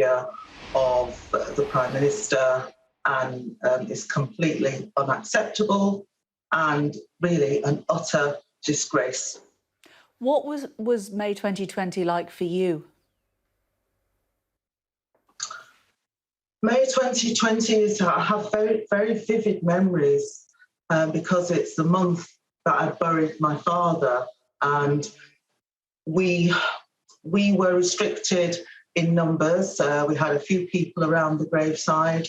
behaviour of the Prime Minister, and is completely unacceptable and really an utter disgrace. What was May 2020 like for you? May 2020 I have very, very vivid memories because it's the month that I buried my father, and we were restricted in numbers. We had a few people around the graveside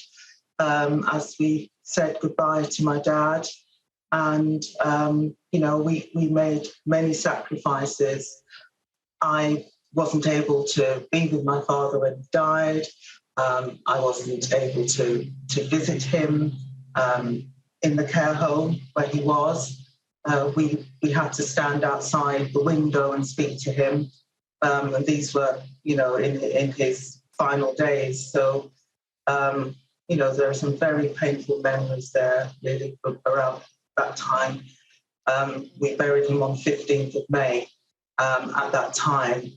as we said goodbye to my dad, and we made many sacrifices. I wasn't able to be with my father when he died. I wasn't able to visit him in the care home where he was. We had to stand outside the window and speak to him. And these were, in his final days. So, there are some very painful memories there, really, around that time. We buried him on 15th of May. At that time,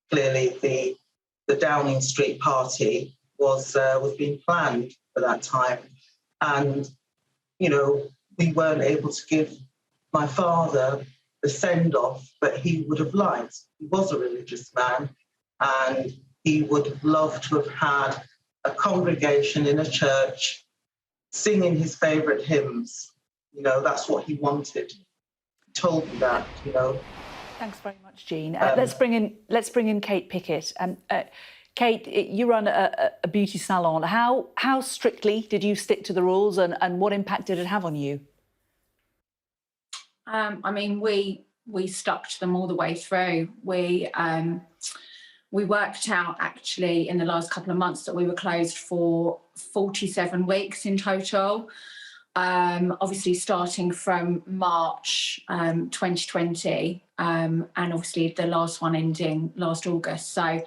clearly the Downing Street party was being planned for that time. And, we weren't able to give my father the send-off that he would have liked. He was a religious man, and he would have loved to have had a congregation in a church singing his favourite hymns. That's what he wanted. He told me that, Thanks very much, Jean. Let's bring in Kate Pickett. Kate, you run a beauty salon. How strictly did you stick to the rules, and what impact did it have on you? We stuck to them all the way through. We worked out actually in the last couple of months that we were closed for 47 weeks in total. Obviously starting from March 2020, and obviously the last one ending last August. So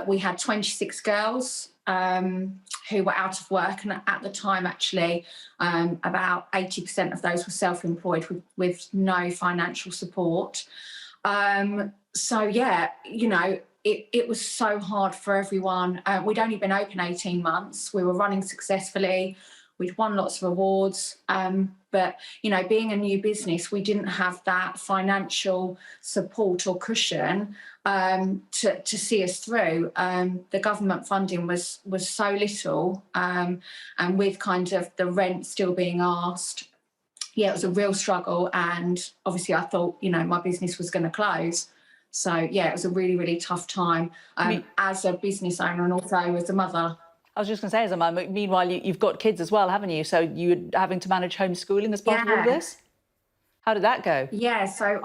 we had 26 girls who were out of work, and at the time actually about 80% of those were self-employed with no financial support. So yeah, it was so hard for everyone. We'd only been open 18 months. We were running successfully. We'd won lots of awards, but, being a new business, we didn't have that financial support or cushion to see us through. The government funding was so little, and with kind of the rent still being asked, it was a real struggle. And obviously I thought, my business was going to close. So, it was a really, really tough time as a business owner and also as a mother. I was just going to say, as a mum, meanwhile, you've got kids as well, haven't you? So you're having to manage homeschooling as part of all of this? How did that go? Yeah, so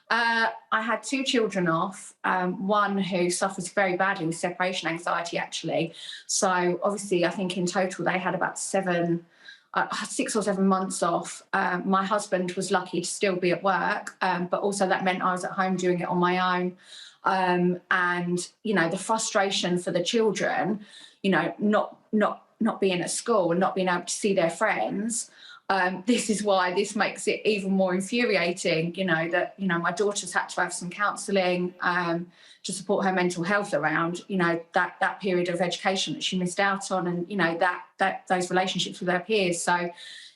I had two children off, one who suffers very badly with separation anxiety, actually. So obviously, I think in total they had about 6 or 7 months off. My husband was lucky to still be at work, but also that meant I was at home doing it on my own. And the frustration for the children, not being at school and not being able to see their friends. This is why this makes it even more infuriating, that my daughter's had to have some counselling to support her mental health around, that period of education that she missed out on, and, that those relationships with her peers. So,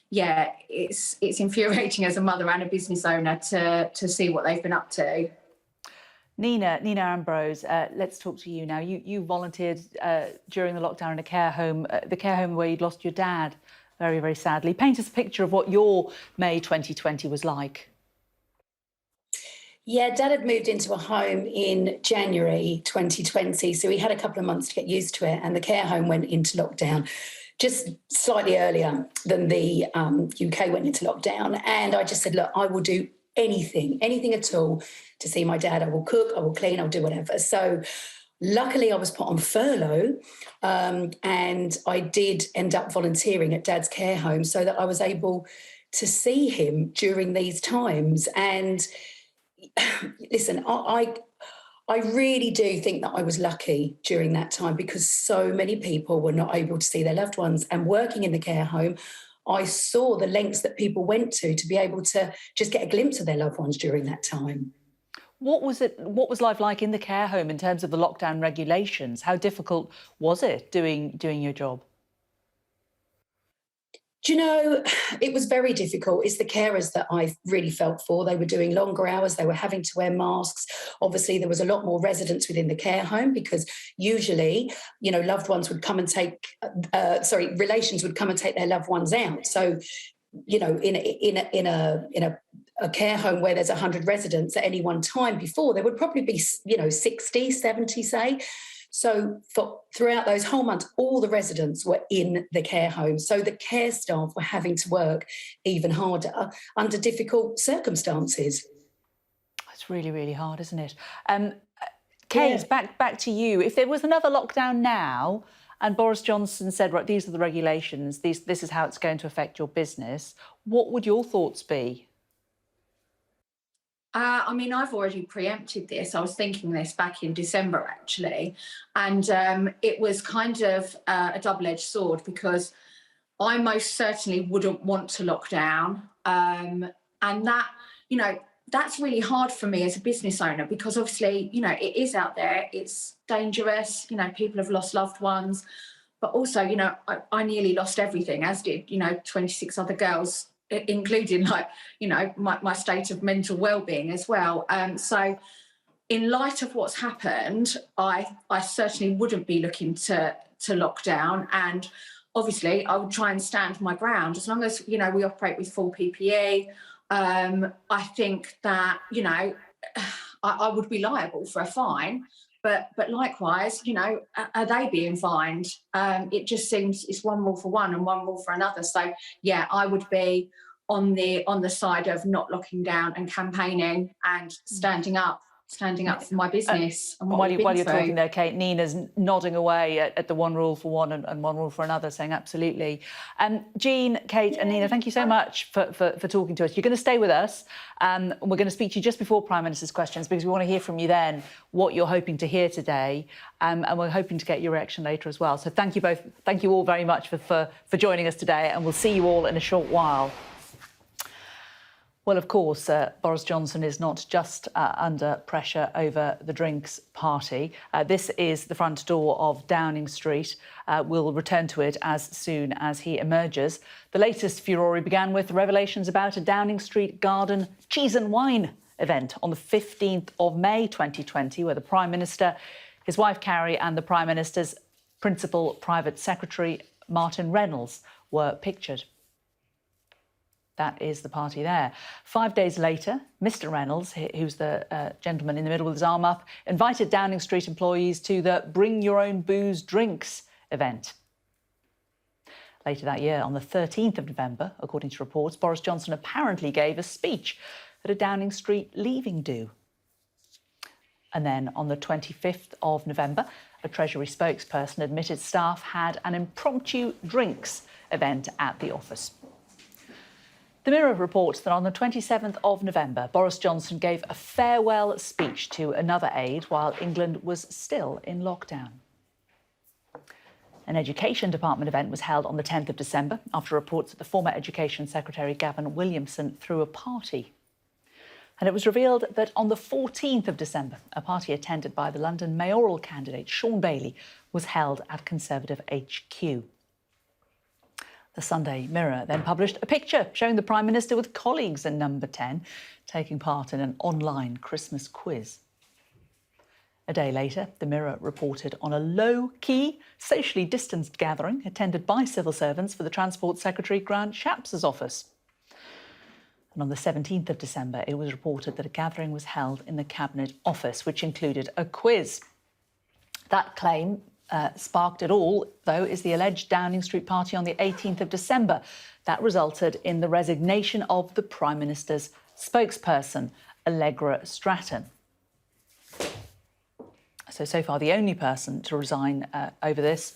yeah, it's infuriating as a mother and a business owner to see what they've been up to. Nina Ambrose, let's talk to you now. You volunteered during the lockdown in a care home, the care home where you'd lost your dad, very, very sadly. Paint us a picture of what your May 2020 was like. Yeah, Dad had moved into a home in January 2020, so he had a couple of months to get used to it, and the care home went into lockdown just slightly earlier than the UK went into lockdown. And I just said, look, I will do anything at all to see my dad. I will cook, I will clean, I'll do whatever. So luckily I was put on furlough, and I did end up volunteering at Dad's care home so that I was able to see him during these times. And listen, I really do think that I was lucky during that time, because so many people were not able to see their loved ones. And working in the care home, I saw the lengths that people went to be able to just get a glimpse of their loved ones during that time. What was life like in the care home in terms of the lockdown regulations? How difficult was it doing your job? Do you know, it was very difficult. It's the carers that I really felt for. They were doing longer hours. They were having to wear masks. Obviously, there was a lot more residents within the care home because usually, you know, loved ones would come and relations would come and take their loved ones out. So, you know, in a care home where there's 100 residents at any one time before, there would probably be, you know, 60, 70, say. So throughout those whole months, all the residents were in the care home. So the care staff were having to work even harder under difficult circumstances. It's really, really hard, isn't it? Kate, back to you. If there was another lockdown now and Boris Johnson said, right, these are the regulations, this is how it's going to affect your business, what would your thoughts be? I mean, I've already preempted this. I was thinking this back in December, actually. And it was kind of a double-edged sword because I most certainly wouldn't want to lock down. And that, you know, that's really hard for me as a business owner because obviously, you know, it is out there. It's dangerous. You know, people have lost loved ones. But also, you know, I nearly lost everything, as did, you know, 26 other girls, including, like, you know, my state of mental well-being as well. So in light of what's happened, I certainly wouldn't be looking to lock down. And obviously I would try and stand my ground as long as, you know, we operate with full PPE. I think that, you know, I would be liable for a fine. But likewise, you know, are they being fined? It just seems it's one rule for one and one rule for another. So, yeah, I would be on the side of not locking down and campaigning and standing up for my business. And while you're talking there, Kate, Nina's nodding away at the one rule for one and one rule for another, saying absolutely. Jean, Kate and Nina, thank you so much for talking to us. You're going to stay with us. We're going to speak to you just before Prime Minister's questions because we want to hear from you then what you're hoping to hear today. And we're hoping to get your reaction later as well. So thank you both. Thank you all very much for joining us today. And we'll see you all in a short while. Well, of course, Boris Johnson is not just under pressure over the drinks party. This is the front door of Downing Street. We'll return to it as soon as he emerges. The latest furore began with revelations about a Downing Street garden cheese and wine event on the 15th of May 2020, where the Prime Minister, his wife Carrie and the Prime Minister's principal private secretary, Martin Reynolds, were pictured. That is the party there. 5 days later, Mr. Reynolds, who's the gentleman in the middle with his arm up, invited Downing Street employees to the Bring Your Own Booze Drinks event. Later that year, on the 13th of November, according to reports, Boris Johnson apparently gave a speech at a Downing Street leaving do. And then on the 25th of November, a Treasury spokesperson admitted staff had an impromptu drinks event at the office. The Mirror reports that on the 27th of November, Boris Johnson gave a farewell speech to another aide while England was still in lockdown. An Education Department event was held on the 10th of December after reports that the former Education Secretary Gavin Williamson threw a party. And it was revealed that on the 14th of December, a party attended by the London mayoral candidate Sean Bailey was held at Conservative HQ. The Sunday Mirror then published a picture showing the Prime Minister with colleagues in Number 10 taking part in an online Christmas quiz. A day later, the Mirror reported on a low-key, socially distanced gathering attended by civil servants for the Transport Secretary Grant Shapps' office. And on the 17th of December, it was reported that a gathering was held in the Cabinet office, which included a quiz. That claim sparked it all, though, is the alleged Downing Street party on the 18th of December. That resulted in the resignation of the Prime Minister's spokesperson, Allegra Stratton. So far, the only person to resign over this,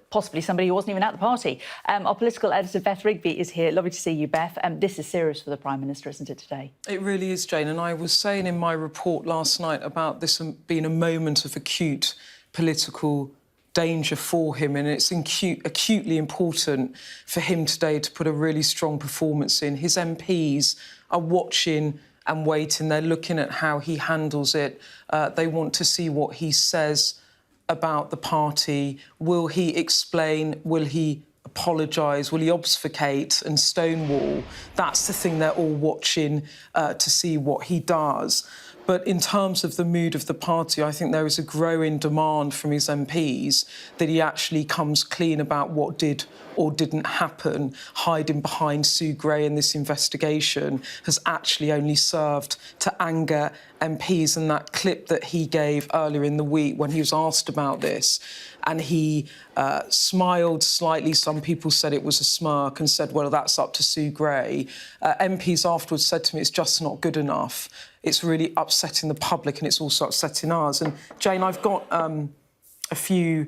possibly somebody who wasn't even at the party. Our political editor, Beth Rigby, is here. Lovely to see you, Beth. This is serious for the Prime Minister, isn't it, today? It really is, Jane. And I was saying in my report last night about this being a moment of acute political danger for him, and it's acutely important for him today to put a really strong performance in. His MPs are watching and waiting. They're looking at how he handles it. They want to see what he says about the party. Will he explain? Will he apologise? Will he obfuscate and stonewall? That's the thing they're all watching to see what he does. But in terms of the mood of the party, I think there is a growing demand from his MPs that he actually comes clean about what did or didn't happen. Hiding behind Sue Gray in this investigation has actually only served to anger MPs. And that clip that he gave earlier in the week when he was asked about this, and he smiled slightly, some people said it was a smirk, and said, well, that's up to Sue Gray. MPs afterwards said to me, it's just not good enough. It's really upsetting the public and it's also upsetting us. And Jane, I've got a few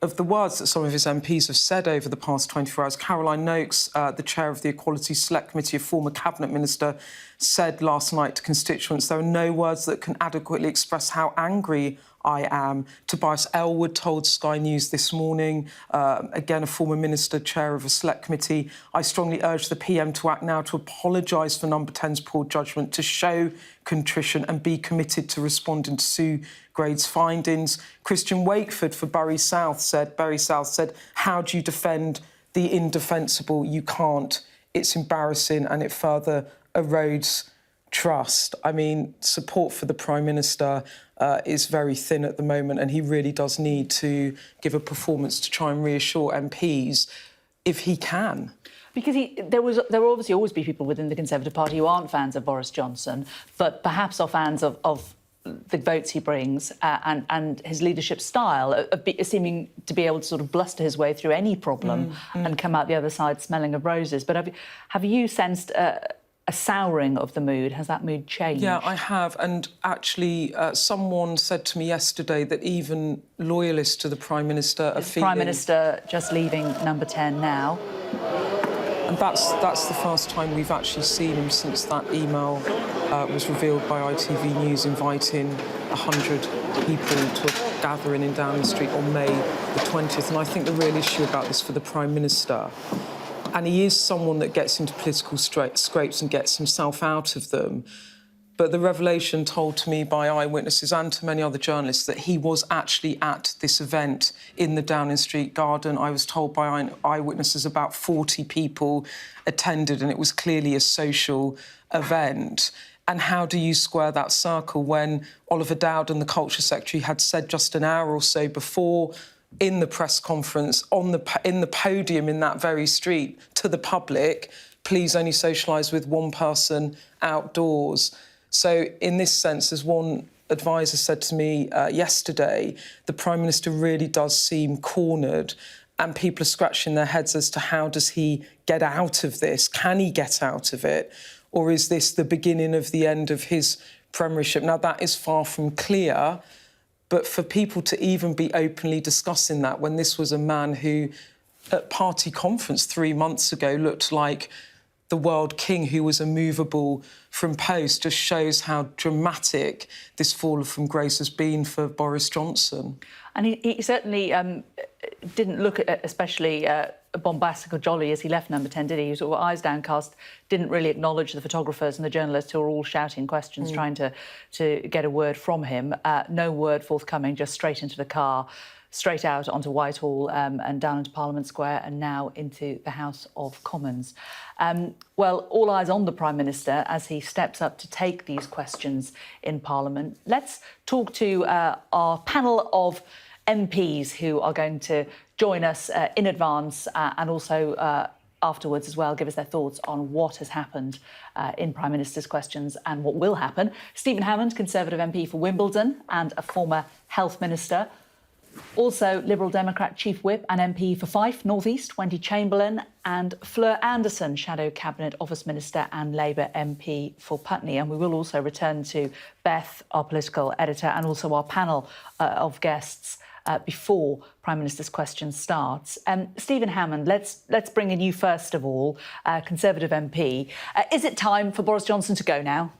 of the words that some of his MPs have said over the past 24 hours. Caroline Noakes, the chair of the Equality Select Committee, a former cabinet minister, said last night to constituents, there are no words that can adequately express how angry I am. Tobias Ellwood told Sky News this morning, again, a former minister, chair of a select committee, I strongly urge the PM to act now to apologise for Number 10's poor judgment, to show contrition and be committed to responding to Sue Gray's findings. Christian Wakeford for Bury South said, how do you defend the indefensible? You can't. It's embarrassing and it further erodes trust. I mean, support for the Prime Minister is very thin at the moment, and he really does need to give a performance to try and reassure MPs if he can. Because there will obviously always be people within the Conservative Party who aren't fans of Boris Johnson, but perhaps are fans of the votes he brings and his leadership style, of seeming to be able to sort of bluster his way through any problem and come out the other side smelling of roses. But have you sensed a souring of the mood? Has that mood changed? Yeah, I have. And actually, someone said to me yesterday that even loyalists to the Prime Minister are feeling... Prime Minister just leaving Number 10 now. And that's the first time we've actually seen him since that email was revealed by ITV News inviting 100 people to a gathering in Downing Street on May the 20th. And I think the real issue about this for the Prime Minister, and he is someone that gets into political scrapes and gets himself out of them. But the revelation told to me by eyewitnesses and to many other journalists that he was actually at this event in the Downing Street garden. I was told by eyewitnesses about 40 people attended, and it was clearly a social event. And how do you square that circle when Oliver Dowden, the Culture Secretary, had said just an hour or so before in the press conference, in the podium in that very street, to the public, please only socialise with one person outdoors. So in this sense, as one advisor said to me yesterday, the Prime Minister really does seem cornered, and people are scratching their heads as to how does he get out of this? Can he get out of it? Or is this the beginning of the end of his premiership? Now, that is far from clear. But for people to even be openly discussing that when this was a man who, at party conference 3 months ago, looked like the world king who was immovable from post, just shows how dramatic this fall from grace has been for Boris Johnson. And he certainly didn't look especially bombastic or jolly as he left Number 10, did he? He was sort of eyes downcast, didn't really acknowledge the photographers and the journalists who were all shouting questions, trying to get a word from him. No word forthcoming, just straight into the car, straight out onto Whitehall and down into Parliament Square and now into the House of Commons. Well, all eyes on the Prime Minister as he steps up to take these questions in Parliament. Let's talk to our panel of MPs who are going to join us in advance and also afterwards as well, give us their thoughts on what has happened in Prime Minister's questions and what will happen. Stephen Hammond, Conservative MP for Wimbledon and a former Health Minister. Also, Liberal Democrat Chief Whip and MP for Fife North East, Wendy Chamberlain, and Fleur Anderson, Shadow Cabinet Office Minister and Labour MP for Putney. And we will also return to Beth, our political editor, and also our panel of guests before Prime Minister's question starts. Stephen Hammond, let's bring in you first of all, Conservative MP. Is it time for Boris Johnson to go now?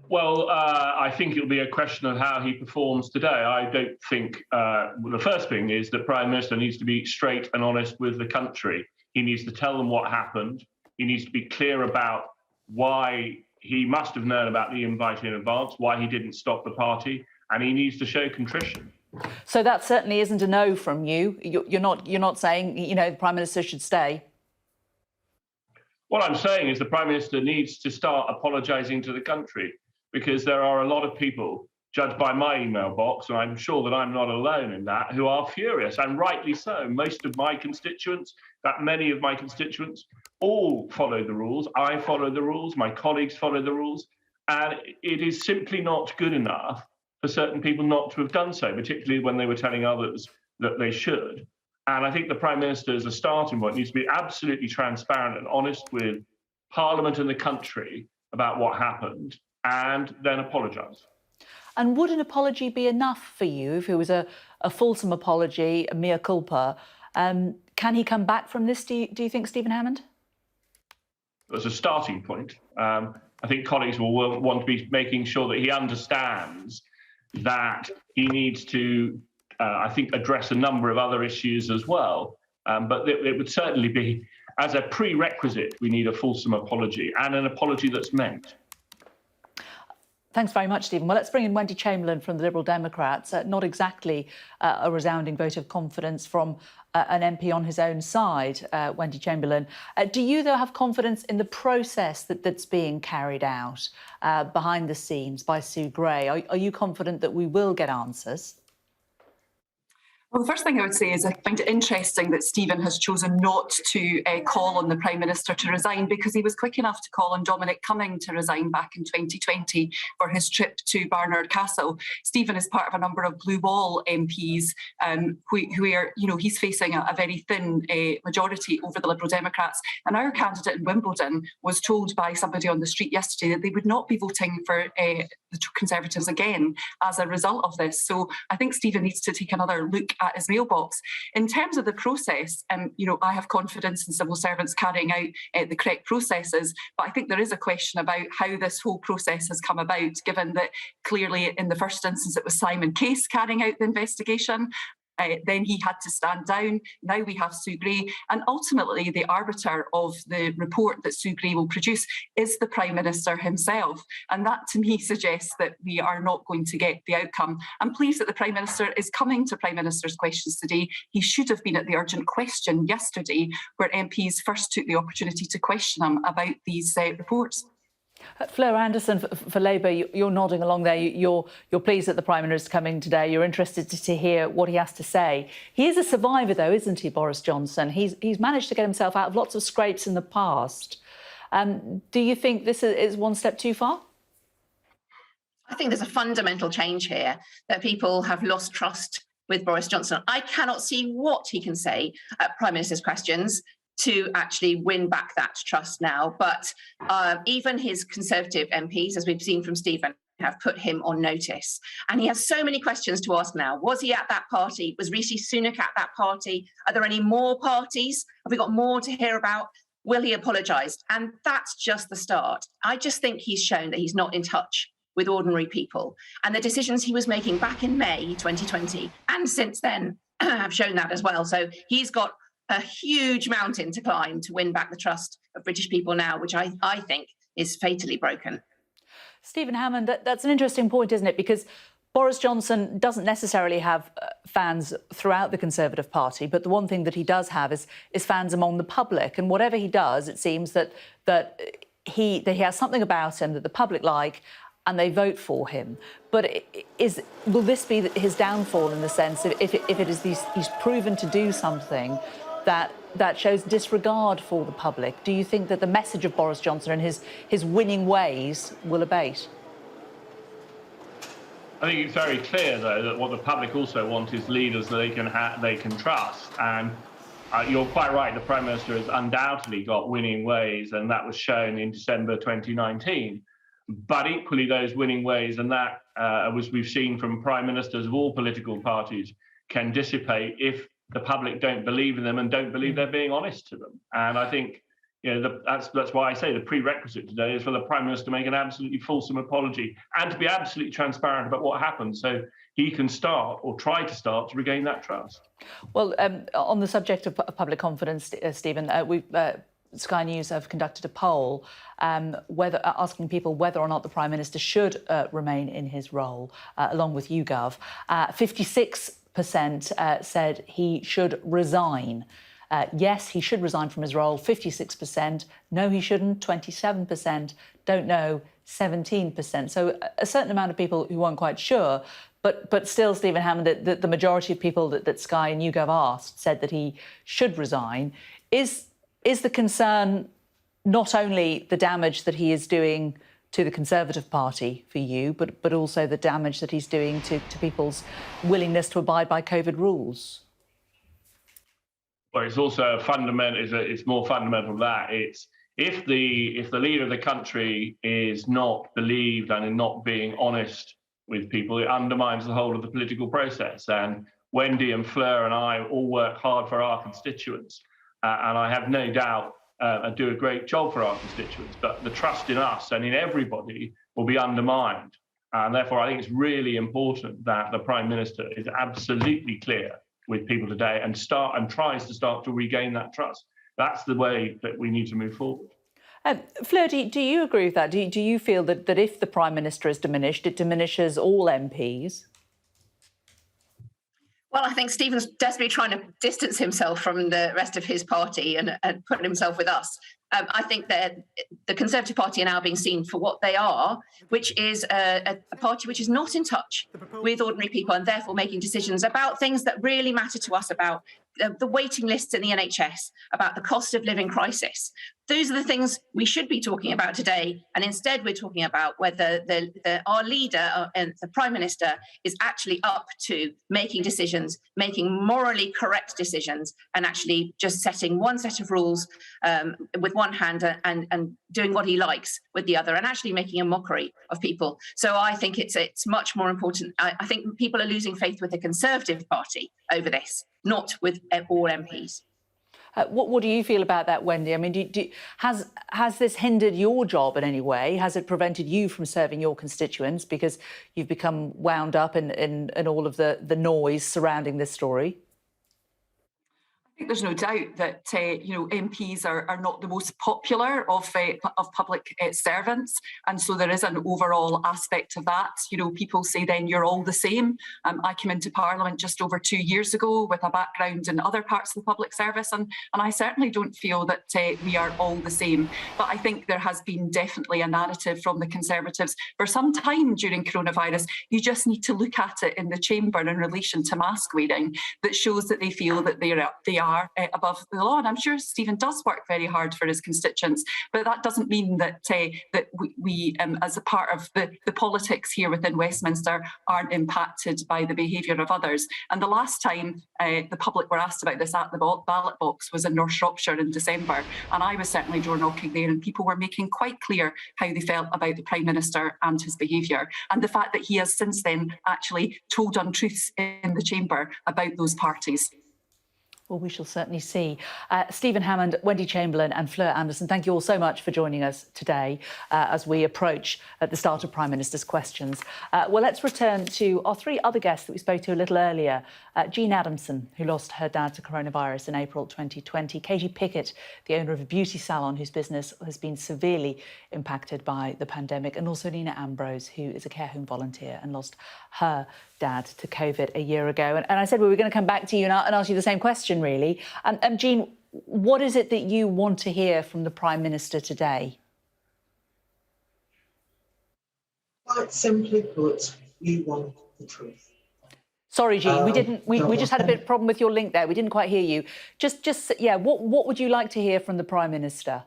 Well, I think it'll be a question of how he performs today. I don't think the first thing is that Prime Minister needs to be straight and honest with the country. He needs to tell them what happened. He needs to be clear about why he must have known about the invite in advance, why he didn't stop the party, and he needs to show contrition. So that certainly isn't a no from you. You're not saying, you know, the Prime Minister should stay. What I'm saying is the Prime Minister needs to start apologising to the country, because there are a lot of people, judged by my email box, and I'm sure that I'm not alone in that, who are furious, and rightly so. Most of my constituents, that many of my constituents, all follow the rules. I follow the rules, my colleagues follow the rules, and it is simply not good enough for certain people not to have done so, particularly when they were telling others that they should. And I think the Prime Minister, as a starting point, needs to be absolutely transparent and honest with Parliament and the country about what happened, and then apologise. And would an apology be enough for you if it was a fulsome apology, a mea culpa? Can he come back from this, do you think, Stephen Hammond? As a starting point, I think colleagues will want to be making sure that he understands that he needs to, I think, address a number of other issues as well. But it would certainly be, as a prerequisite, we need a fulsome apology, and an apology that's meant. Thanks very much, Stephen. Well, let's bring in Wendy Chamberlain from the Liberal Democrats. Not exactly a resounding vote of confidence from an MP on his own side, Wendy Chamberlain. Do you, though, have confidence in the process that's being carried out behind the scenes by Sue Gray? Are you confident that we will get answers? Well, the first thing I would say is I find it interesting that Stephen has chosen not to call on the Prime Minister to resign, because he was quick enough to call on Dominic Cumming to resign back in 2020 for his trip to Barnard Castle. Stephen is part of a number of Blue Wall MPs who are, you know, he's facing a very thin majority over the Liberal Democrats. And our candidate in Wimbledon was told by somebody on the street yesterday that they would not be voting for the Conservatives again as a result of this. So I think Stephen needs to take another look at his mailbox. In terms of the process, you know, I have confidence in civil servants carrying out the correct processes, but I think there is a question about how this whole process has come about, given that clearly in the first instance it was Simon Case carrying out the investigation. Then he had to stand down. Now we have Sue Gray. And ultimately, the arbiter of the report that Sue Gray will produce is the Prime Minister himself. And that, to me, suggests that we are not going to get the outcome. I'm pleased that the Prime Minister is coming to Prime Minister's questions today. He should have been at the urgent question yesterday, where MPs first took the opportunity to question him about these reports. Fleur Anderson for Labour, you're nodding along there. You're pleased that the Prime Minister is coming today. You're interested to hear what he has to say. He is a survivor, though, isn't he, Boris Johnson? He's managed to get himself out of lots of scrapes in the past. Do you think this is one step too far? I think there's a fundamental change here, that people have lost trust with Boris Johnson. I cannot see what he can say at Prime Minister's questions to actually win back that trust now. But even his Conservative MPs, as we've seen from Stephen, have put him on notice. And he has so many questions to ask now. Was he at that party? Was Rishi Sunak at that party? Are there any more parties? Have we got more to hear about? Will he apologise? And that's just the start. I just think he's shown that he's not in touch with ordinary people. And the decisions he was making back in May 2020 and since then have shown that as well. So he's got a huge mountain to climb to win back the trust of British people now, which I think is fatally broken. Stephen Hammond, that's an interesting point, isn't it? Because Boris Johnson doesn't necessarily have fans throughout the Conservative Party, but the one thing that he does have is fans among the public. And whatever he does, it seems that he has something about him that the public like, and they vote for him. But will this be his downfall, in the sense of if it is he's proven to do something that shows disregard for the public? Do you think that the message of Boris Johnson and his winning ways will abate? I think it's very clear, though, that what the public also want is leaders that they can trust. And you're quite right, the Prime Minister has undoubtedly got winning ways, and that was shown in December 2019. But equally, those winning ways, and that, as we've seen from Prime Ministers of all political parties, can dissipate if the public don't believe in them and don't believe they're being honest to them. And I think, you know, that's why I say the prerequisite today is for the Prime Minister to make an absolutely fulsome apology and to be absolutely transparent about what happened, so he can start, or try to start, to regain that trust. Well, on the subject of public confidence, Stephen, Sky News have conducted a poll asking people whether or not the Prime Minister should remain in his role, along with YouGov. 56% said he should resign. Yes, he should resign from his role, 56%. No, he shouldn't, 27%. Don't know, 17%. So a certain amount of people who weren't quite sure. But still, Stephen Hammond, the majority of people that Sky and YouGov asked said that he should resign. Is the concern not only the damage that he is doing to the Conservative Party for you, but also the damage that he's doing to people's willingness to abide by COVID rules? Well, it's also it's more fundamental than that. It's if the leader of the country is not believed and in not being honest with people, it undermines the whole of the political process. And Wendy and Fleur and I all work hard for our constituents, and I have no doubt do a great job for our constituents. But the trust in us and in everybody will be undermined, and therefore I think it's really important that the Prime Minister is absolutely clear with people today and tries to start to regain that trust. That's the way that we need to move forward. Fleur, do you agree with that? Do you feel that if the Prime Minister is diminished, it diminishes all MPs? Well, I think Stephen's desperately trying to distance himself from the rest of his party and put himself with us. I think that the Conservative Party are now being seen for what they are, which is a party which is not in touch with ordinary people and therefore making decisions about things that really matter to us, about the waiting lists in the NHS, about the cost of living crisis. Those are the things we should be talking about today. And instead, we're talking about whether our leader and the Prime Minister is actually up to making decisions, making morally correct decisions, and actually just setting one set of rules with one hand and doing what he likes with the other, and actually making a mockery of people. So I think it's much more important. I think people are losing faith with the Conservative Party over this, not with all MPs. What do you feel about that, Wendy? I mean, has this hindered your job in any way? Has it prevented you from serving your constituents because you've become wound up in all of the noise surrounding this story? I think there's no doubt that MPs are not the most popular of public servants, and so there is an overall aspect of that. People say then you're all the same. I came into Parliament just over 2 years ago with a background in other parts of the public service, and I certainly don't feel that we are all the same. But I think there has been definitely a narrative from the Conservatives for some time during coronavirus. You just need to look at it in the chamber in relation to mask wearing that shows that they feel that they are above the law. And I'm sure Stephen does work very hard for his constituents, but that doesn't mean that we as a part of the politics here within Westminster, aren't impacted by the behaviour of others. And the last time the public were asked about this at the ballot box was in North Shropshire in December, and I was certainly door knocking there, and people were making quite clear how they felt about the Prime Minister and his behaviour, and the fact that he has since then actually told untruths in the chamber about those parties. Well, we shall certainly see. Stephen Hammond, Wendy Chamberlain and Fleur Anderson, thank you all so much for joining us today as we approach at the start of Prime Minister's questions. Well, let's return to our three other guests that we spoke to a little earlier. Jean Adamson, who lost her dad to coronavirus in April 2020. Katie Pickett, the owner of a beauty salon whose business has been severely impacted by the pandemic. And also Nina Ambrose, who is a care home volunteer and lost her dad to COVID a year ago. And I said we were going to come back to you and ask you the same question, really. Jean, what is it that you want to hear from the Prime Minister today? Quite simply put, we want the truth. Sorry, Jean, we just had a bit of problem with your link there. We didn't quite hear you. What would you like to hear from the Prime Minister?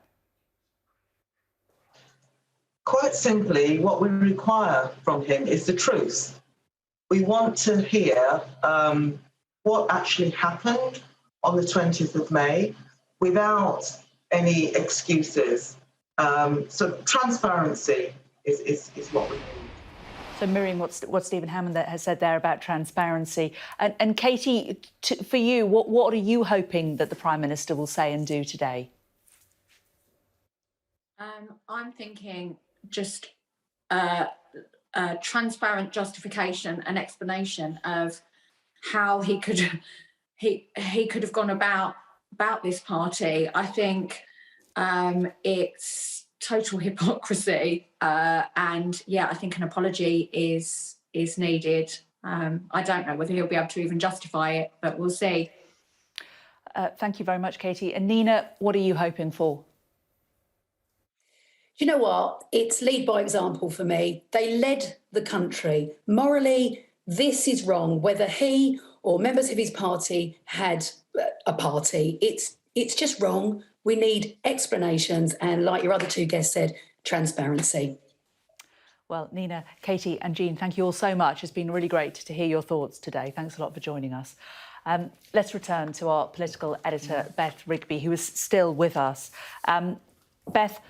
Quite simply, what we require from him is the truth. We want to hear what actually happened on the 20th of May without any excuses. So transparency is what we need. So mirroring what Stephen Hammond has said there about transparency. And Katie, for you, what are you hoping that the Prime Minister will say and do today? I'm thinking just transparent justification and explanation of how he could have gone about this party. I think It's total hypocrisy, and yeah, I think an apology is needed. I don't know whether he'll be able to even justify it, but we'll see. Thank you very much, Katie. And Nina, what are you hoping for? Do you know what? It's lead by example for me. They led the country. Morally, this is wrong. Whether he or members of his party had a party, it's just wrong. We need explanations and, like your other two guests said, transparency. Well, Nina, Katie and Jean, thank you all so much. It's been really great to hear your thoughts today. Thanks a lot for joining us. Let's return to our political editor, Beth Rigby, who is still with us. Beth,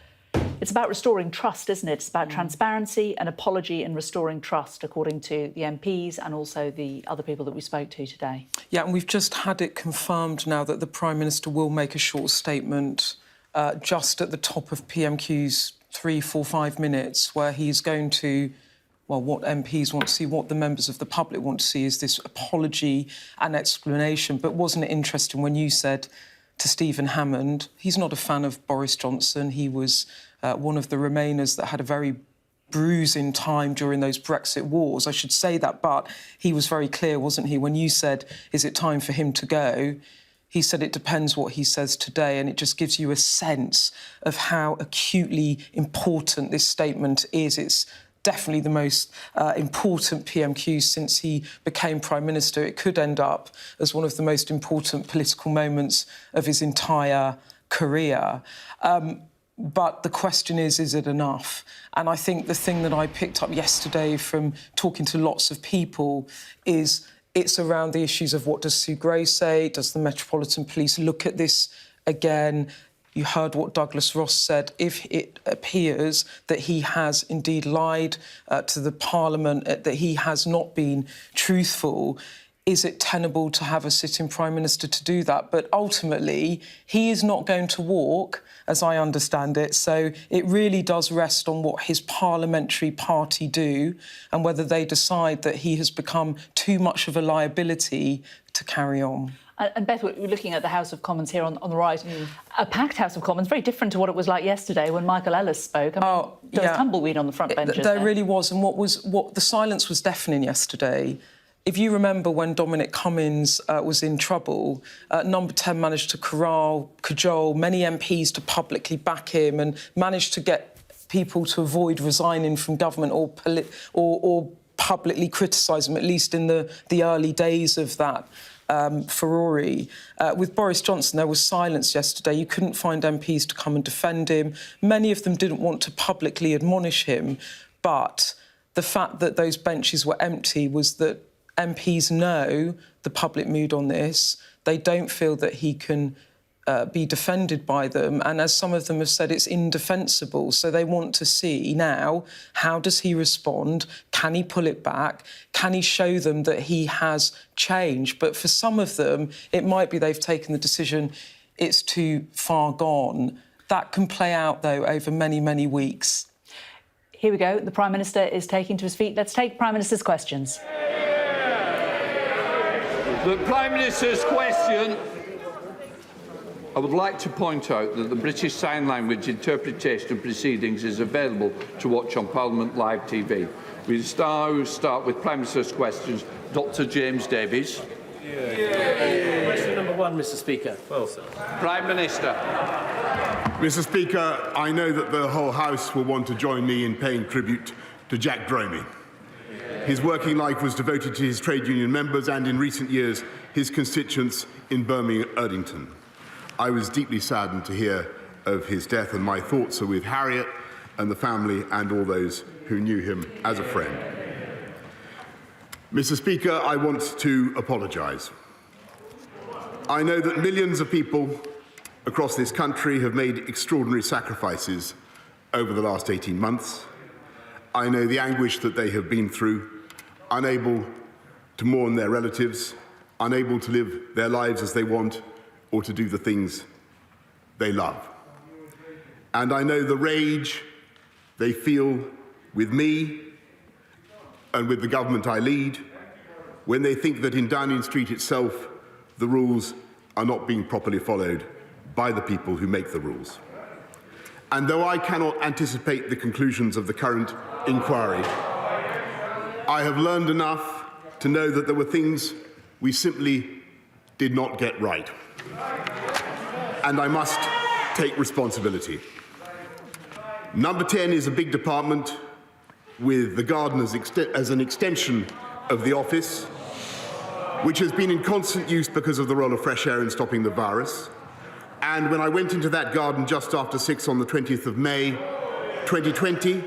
it's about restoring trust, isn't it? It's about transparency, an apology and restoring trust, according to the MPs and also the other people that we spoke to today. Yeah, and we've just had it confirmed now that the Prime Minister will make a short statement just at the top of PMQs, 3, 4, 5 minutes, where he's going to, well, what MPs want to see, what the members of the public want to see is this apology and explanation. But wasn't it interesting when you said to Stephen Hammond, he's not a fan of Boris Johnson. He was one of the Remainers that had a very bruising time during those Brexit wars. I should say that, but he was very clear, wasn't he? When you said, is it time for him to go? He said it depends what he says today, and it just gives you a sense of how acutely important this statement is. It's definitely the most important PMQ since he became Prime Minister. It could end up as one of the most important political moments of his entire career. But the question is it enough? And I think the thing that I picked up yesterday from talking to lots of people is it's around the issues of what does Sue Gray say? Does the Metropolitan Police look at this again? You heard what Douglas Ross said. If it appears that he has indeed lied to the Parliament, that he has not been truthful, is it tenable to have a sitting Prime Minister to do that? But ultimately, he is not going to walk, as I understand it. So it really does rest on what his parliamentary party do and whether they decide that he has become too much of a liability to carry on. And Beth, we're looking at the House of Commons here on the right. A packed House of Commons, very different to what it was like yesterday when Michael Ellis spoke. I mean, there was tumbleweed on the front benches. There really was. And what the silence was deafening yesterday. If you remember when Dominic Cummings was in trouble, Number 10 managed to cajole many MPs to publicly back him and managed to get people to avoid resigning from government or publicly criticise him, at least in the early days of that furore. With Boris Johnson, there was silence yesterday. You couldn't find MPs to come and defend him. Many of them didn't want to publicly admonish him, but the fact that those benches were empty was that MPs know the public mood on this. They don't feel that he can be defended by them. And as some of them have said, it's indefensible. So they want to see now, how does he respond? Can he pull it back? Can he show them that he has changed? But for some of them, it might be they've taken the decision it's too far gone. That can play out, though, over many, many weeks. Here we go. The Prime Minister is taking to his feet. Let's take Prime Minister's questions. The Prime Minister's question. I would like to point out that the British Sign Language interpretation of proceedings is available to watch on Parliament Live TV. We start with Prime Minister's questions. Dr James Davies. Question number 1, Mr Speaker. Well, sir. Prime Minister. Mr Speaker, I know that the whole House will want to join me in paying tribute to Jack Dromey. His working life was devoted to his trade union members and, in recent years, his constituents in Birmingham and Erdington. I was deeply saddened to hear of his death, and my thoughts are with Harriet and the family and all those who knew him as a friend. Mr Speaker, I want to apologise. I know that millions of people across this country have made extraordinary sacrifices over the last 18 months. I know the anguish that they have been through, unable to mourn their relatives, unable to live their lives as they want or to do the things they love. And I know the rage they feel with me and with the government I lead when they think that in Downing Street itself, the rules are not being properly followed by the people who make the rules. And though I cannot anticipate the conclusions of the current inquiry, I have learned enough to know that there were things we simply did not get right. And I must take responsibility. Number 10 is a big department with the garden as an extension of the office, which has been in constant use because of the role of fresh air in stopping the virus. And when I went into that garden just after 6 on the 20th of May, 2020,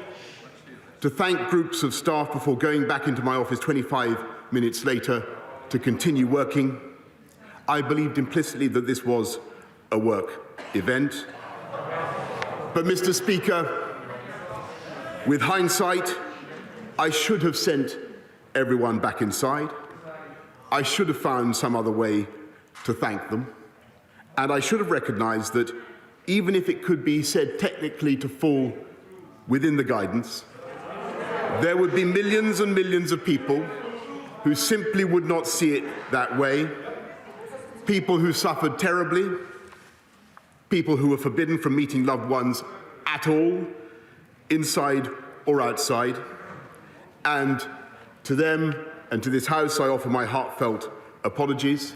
to thank groups of staff before going back into my office 25 minutes later to continue working, I believed implicitly that this was a work event. But, Mr. Speaker, with hindsight, I should have sent everyone back inside. I should have found some other way to thank them. And I should have recognised that even if it could be said technically to fall within the guidance, there would be millions and millions of people who simply would not see it that way, people who suffered terribly, people who were forbidden from meeting loved ones at all, inside or outside. And to them and to this House, I offer my heartfelt apologies.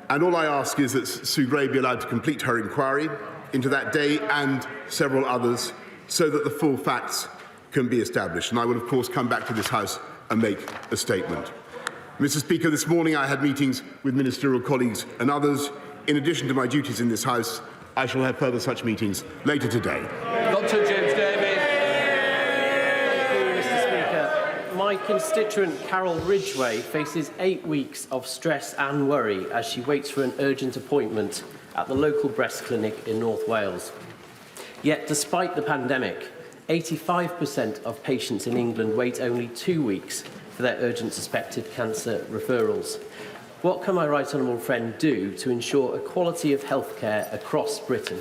And all I ask is that Sue Gray be allowed to complete her inquiry into that day and several others so that the full facts can be established. And I will, of course, come back to this House and make a statement. Mr. Speaker, this morning I had meetings with ministerial colleagues and others. In addition to my duties in this House, I shall have further such meetings later today. Dr. James Davies. Thank you, Mr. Speaker. My constituent Carol Ridgway faces 8 weeks of stress and worry as she waits for an urgent appointment at the local breast clinic in North Wales. Yet, despite the pandemic, 85% of patients in England wait only 2 weeks for their urgent suspected cancer referrals. What can my right honourable friend do to ensure equality of healthcare across Britain?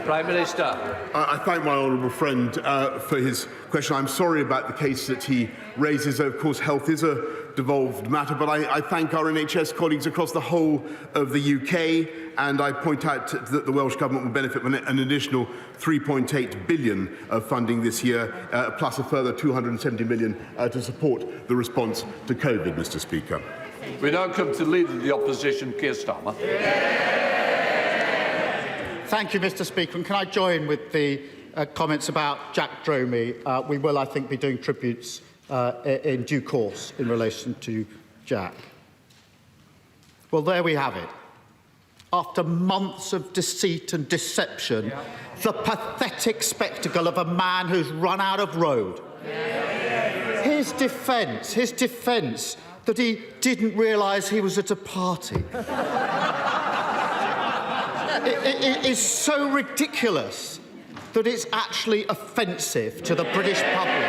Prime Minister. I thank my honourable friend for his question. I'm sorry about the case that he raises. Of course, health is a devolved matter, but I thank our NHS colleagues across the whole of the UK, and I point out that the Welsh Government will benefit from an additional £3.8 billion of funding this year, plus a further £270 million to support the response to COVID, Mr. Speaker. We now come to the Leader of the Opposition, Keir Starmer. Thank you, Mr. Speaker. And can I join with the comments about Jack Dromey? We will, I think, be doing tributes in due course in relation to Jack. Well, there we have it. After months of deceit and deception, the pathetic spectacle of a man who's run out of road. His defence that he didn't realise he was at a party. It is so ridiculous that it's actually offensive to the British public.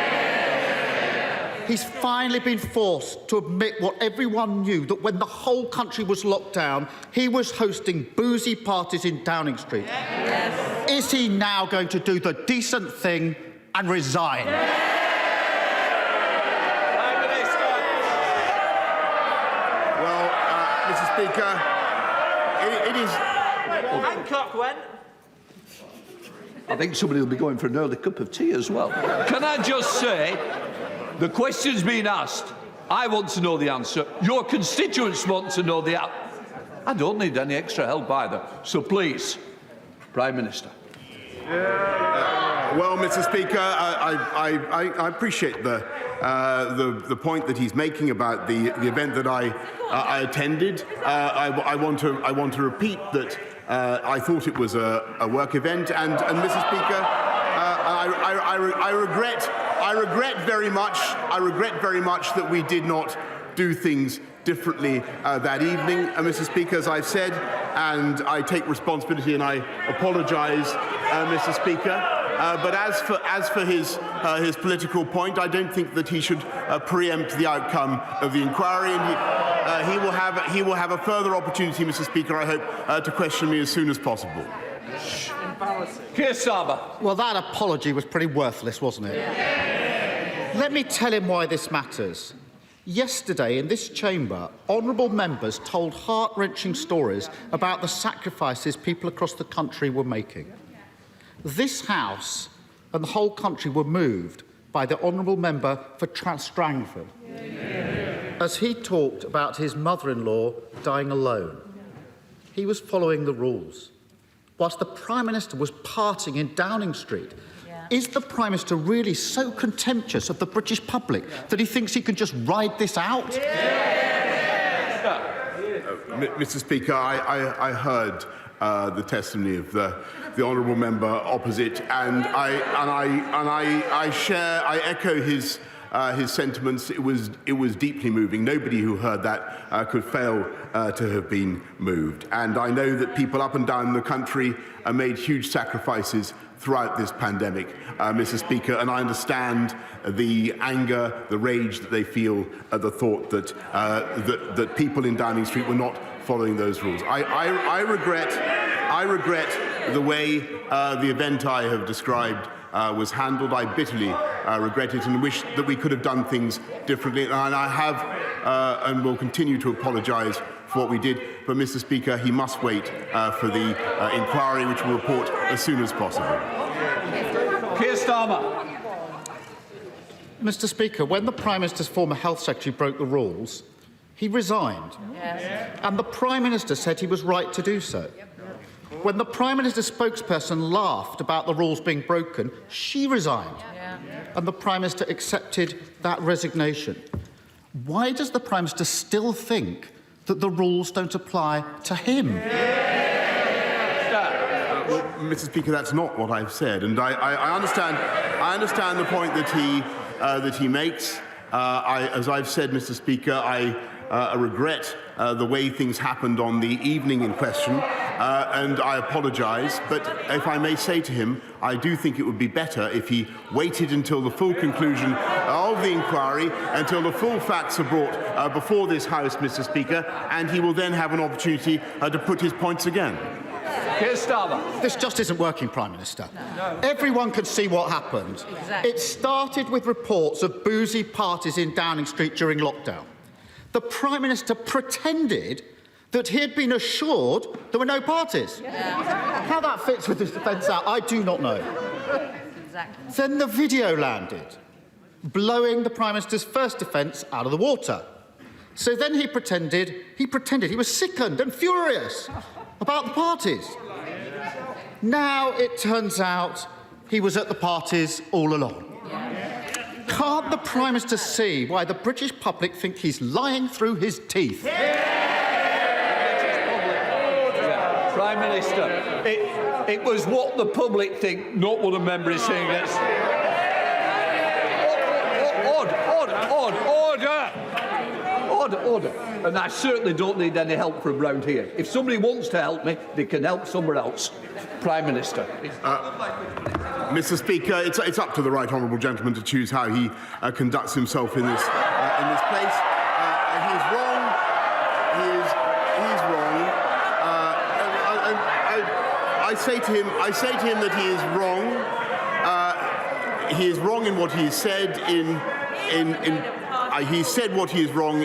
He's finally been forced to admit what everyone knew, that when the whole country was locked down, he was hosting boozy parties in Downing Street. Yes. Is he now going to do the decent thing and resign? Well, Mr. Speaker, it is... Hancock went. I think somebody will be going for an early cup of tea as well. Can I just say, the question's been asked. I want to know the answer. Your constituents want to know the answer. I don't need any extra help either. So please, Prime Minister. Well, Mr. Speaker, I appreciate the point that he's making about the event that I attended. I want to repeat that I thought it was a work event, and Mr. Speaker, I regret very much that we did not do things differently that evening, Mr. Speaker, as I've said, and I take responsibility and I apologise, Mr. Speaker. But as for his political point, I don't think that he should preempt the outcome of the inquiry, and he will have a further opportunity, Mr. Speaker, I hope, to question me as soon as possible. Keir Starmer. Well, that apology was pretty worthless, wasn't it? Let me tell him why this matters. Yesterday, in this chamber, honourable members told heart-wrenching stories about the sacrifices people across the country were making. This House and the whole country were moved by the honourable member for Strangford as he talked about his mother-in-law dying alone. He was following the rules, whilst the Prime Minister was partying in Downing Street. Is the Prime Minister really so contemptuous of the British public that he thinks he can just ride this out? Mr. Speaker, I heard the testimony of the honourable member opposite, and I echo his sentiments. It was deeply moving. Nobody who heard that could fail to have been moved. And I know that people up and down the country made huge sacrifices throughout this pandemic, Mr. Speaker, and I understand the anger, the rage that they feel at the thought that that people in Downing Street were not following those rules. I regret the way the event I have described was handled. I bitterly regret it and wish that we could have done things differently. And I have and will continue to apologise for what we did. But, Mr. Speaker, he must wait for the inquiry, which will report as soon as possible. Keir Starmer. Mr. Speaker, when the Prime Minister's former Health Secretary broke the rules, he resigned. Yes. And the Prime Minister said he was right to do so. When the Prime Minister's spokesperson laughed about the rules being broken, she resigned. Yeah. And the Prime Minister accepted that resignation. Why does the Prime Minister still think that the rules don't apply to him? Well, Mr. Speaker, that's not what I've said, and I understand the point that he makes. As I've said, Mr. Speaker, I regret the way things happened on the evening in question, and I apologise. But if I may say to him, I do think it would be better if he waited until the full conclusion of the inquiry, until the full facts are brought before this House, Mr. Speaker, and he will then have an opportunity to put his points again. Keir Starmer. This just isn't working, Prime Minister. No. Everyone could see what happened. Exactly. It started with reports of boozy parties in Downing Street during lockdown. The Prime Minister pretended that he had been assured there were no parties. Yeah. How that fits with his defence out, I do not know. Exactly. Then the video landed, blowing the Prime Minister's first defence out of the water. So then he pretended he was sickened and furious about the parties. Now it turns out he was at the parties all along. Can't the Prime Minister see why the British public think he's lying through his teeth? Prime Minister, it was what the public think, not what a member is saying against. Order. And I certainly don't need any help from round here. If somebody wants to help me, they can help somewhere else. Prime Minister. Mr. Speaker, it's up to the right honourable gentleman to choose how he conducts himself in this place. He's wrong. He's wrong. I say to him that he is wrong. He is wrong in what he said he said what he is wrong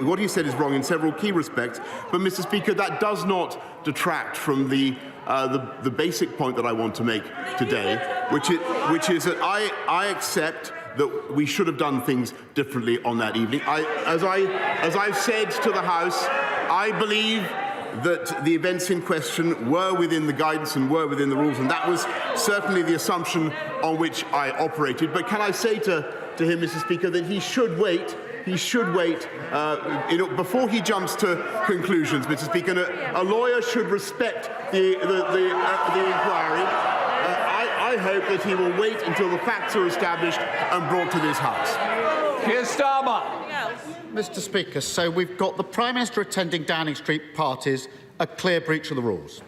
what he said is wrong in several key respects. But, Mr. Speaker, that does not detract from the basic point that I want to make today, which is that I accept that we should have done things differently on that evening. As I've said to the House, I believe that the events in question were within the guidance and were within the rules, and that was certainly the assumption on which I operated. But can I say to him, Mr. Speaker, that he should wait before he jumps to conclusions, Mr. Speaker. A lawyer should respect the inquiry. I hope that he will wait until the facts are established and brought to this House. Keir Starmer. Mr. Speaker, so we've got the Prime Minister attending Downing Street parties, a clear breach of the rules.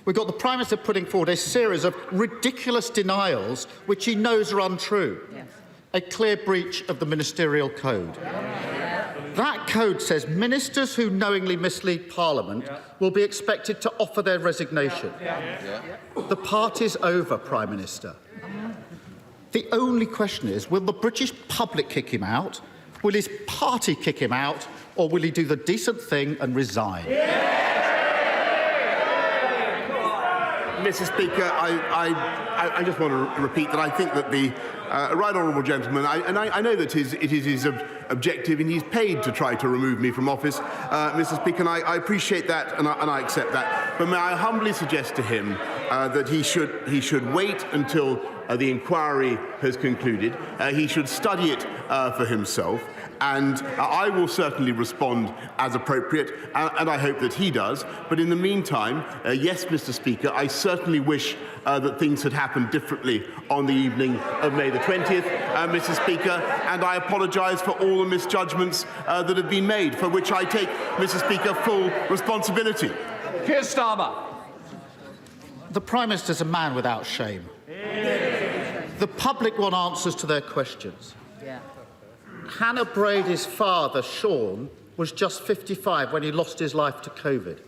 We've got the Prime Minister putting forward a series of ridiculous denials which he knows are untrue. Yes. A clear breach of the ministerial code. That code says ministers who knowingly mislead Parliament will be expected to offer their resignation. The party's over, Prime Minister. The only question is, will the British public kick him out, Will his party kick him out, or will he do the decent thing and resign? Mr. Speaker, I just want to repeat that I think that the right honourable gentleman, I know that it is his objective and he's paid to try to remove me from office, Mr. Speaker, and I appreciate that and I accept that. But may I humbly suggest to him that he should wait until the inquiry has concluded. He should study it for himself. And I will certainly respond as appropriate, and I hope that he does. But in the meantime, yes, Mr. Speaker, I certainly wish that things had happened differently on the evening of May the 20th, Mr. Speaker, and I apologise for all the misjudgments that have been made, for which I take, Mr. Speaker, full responsibility. Keir Starmer. The Prime Minister's a man without shame. The public want answers to their questions. Hannah Brady's father, Sean, was just 55 when he lost his life to COVID.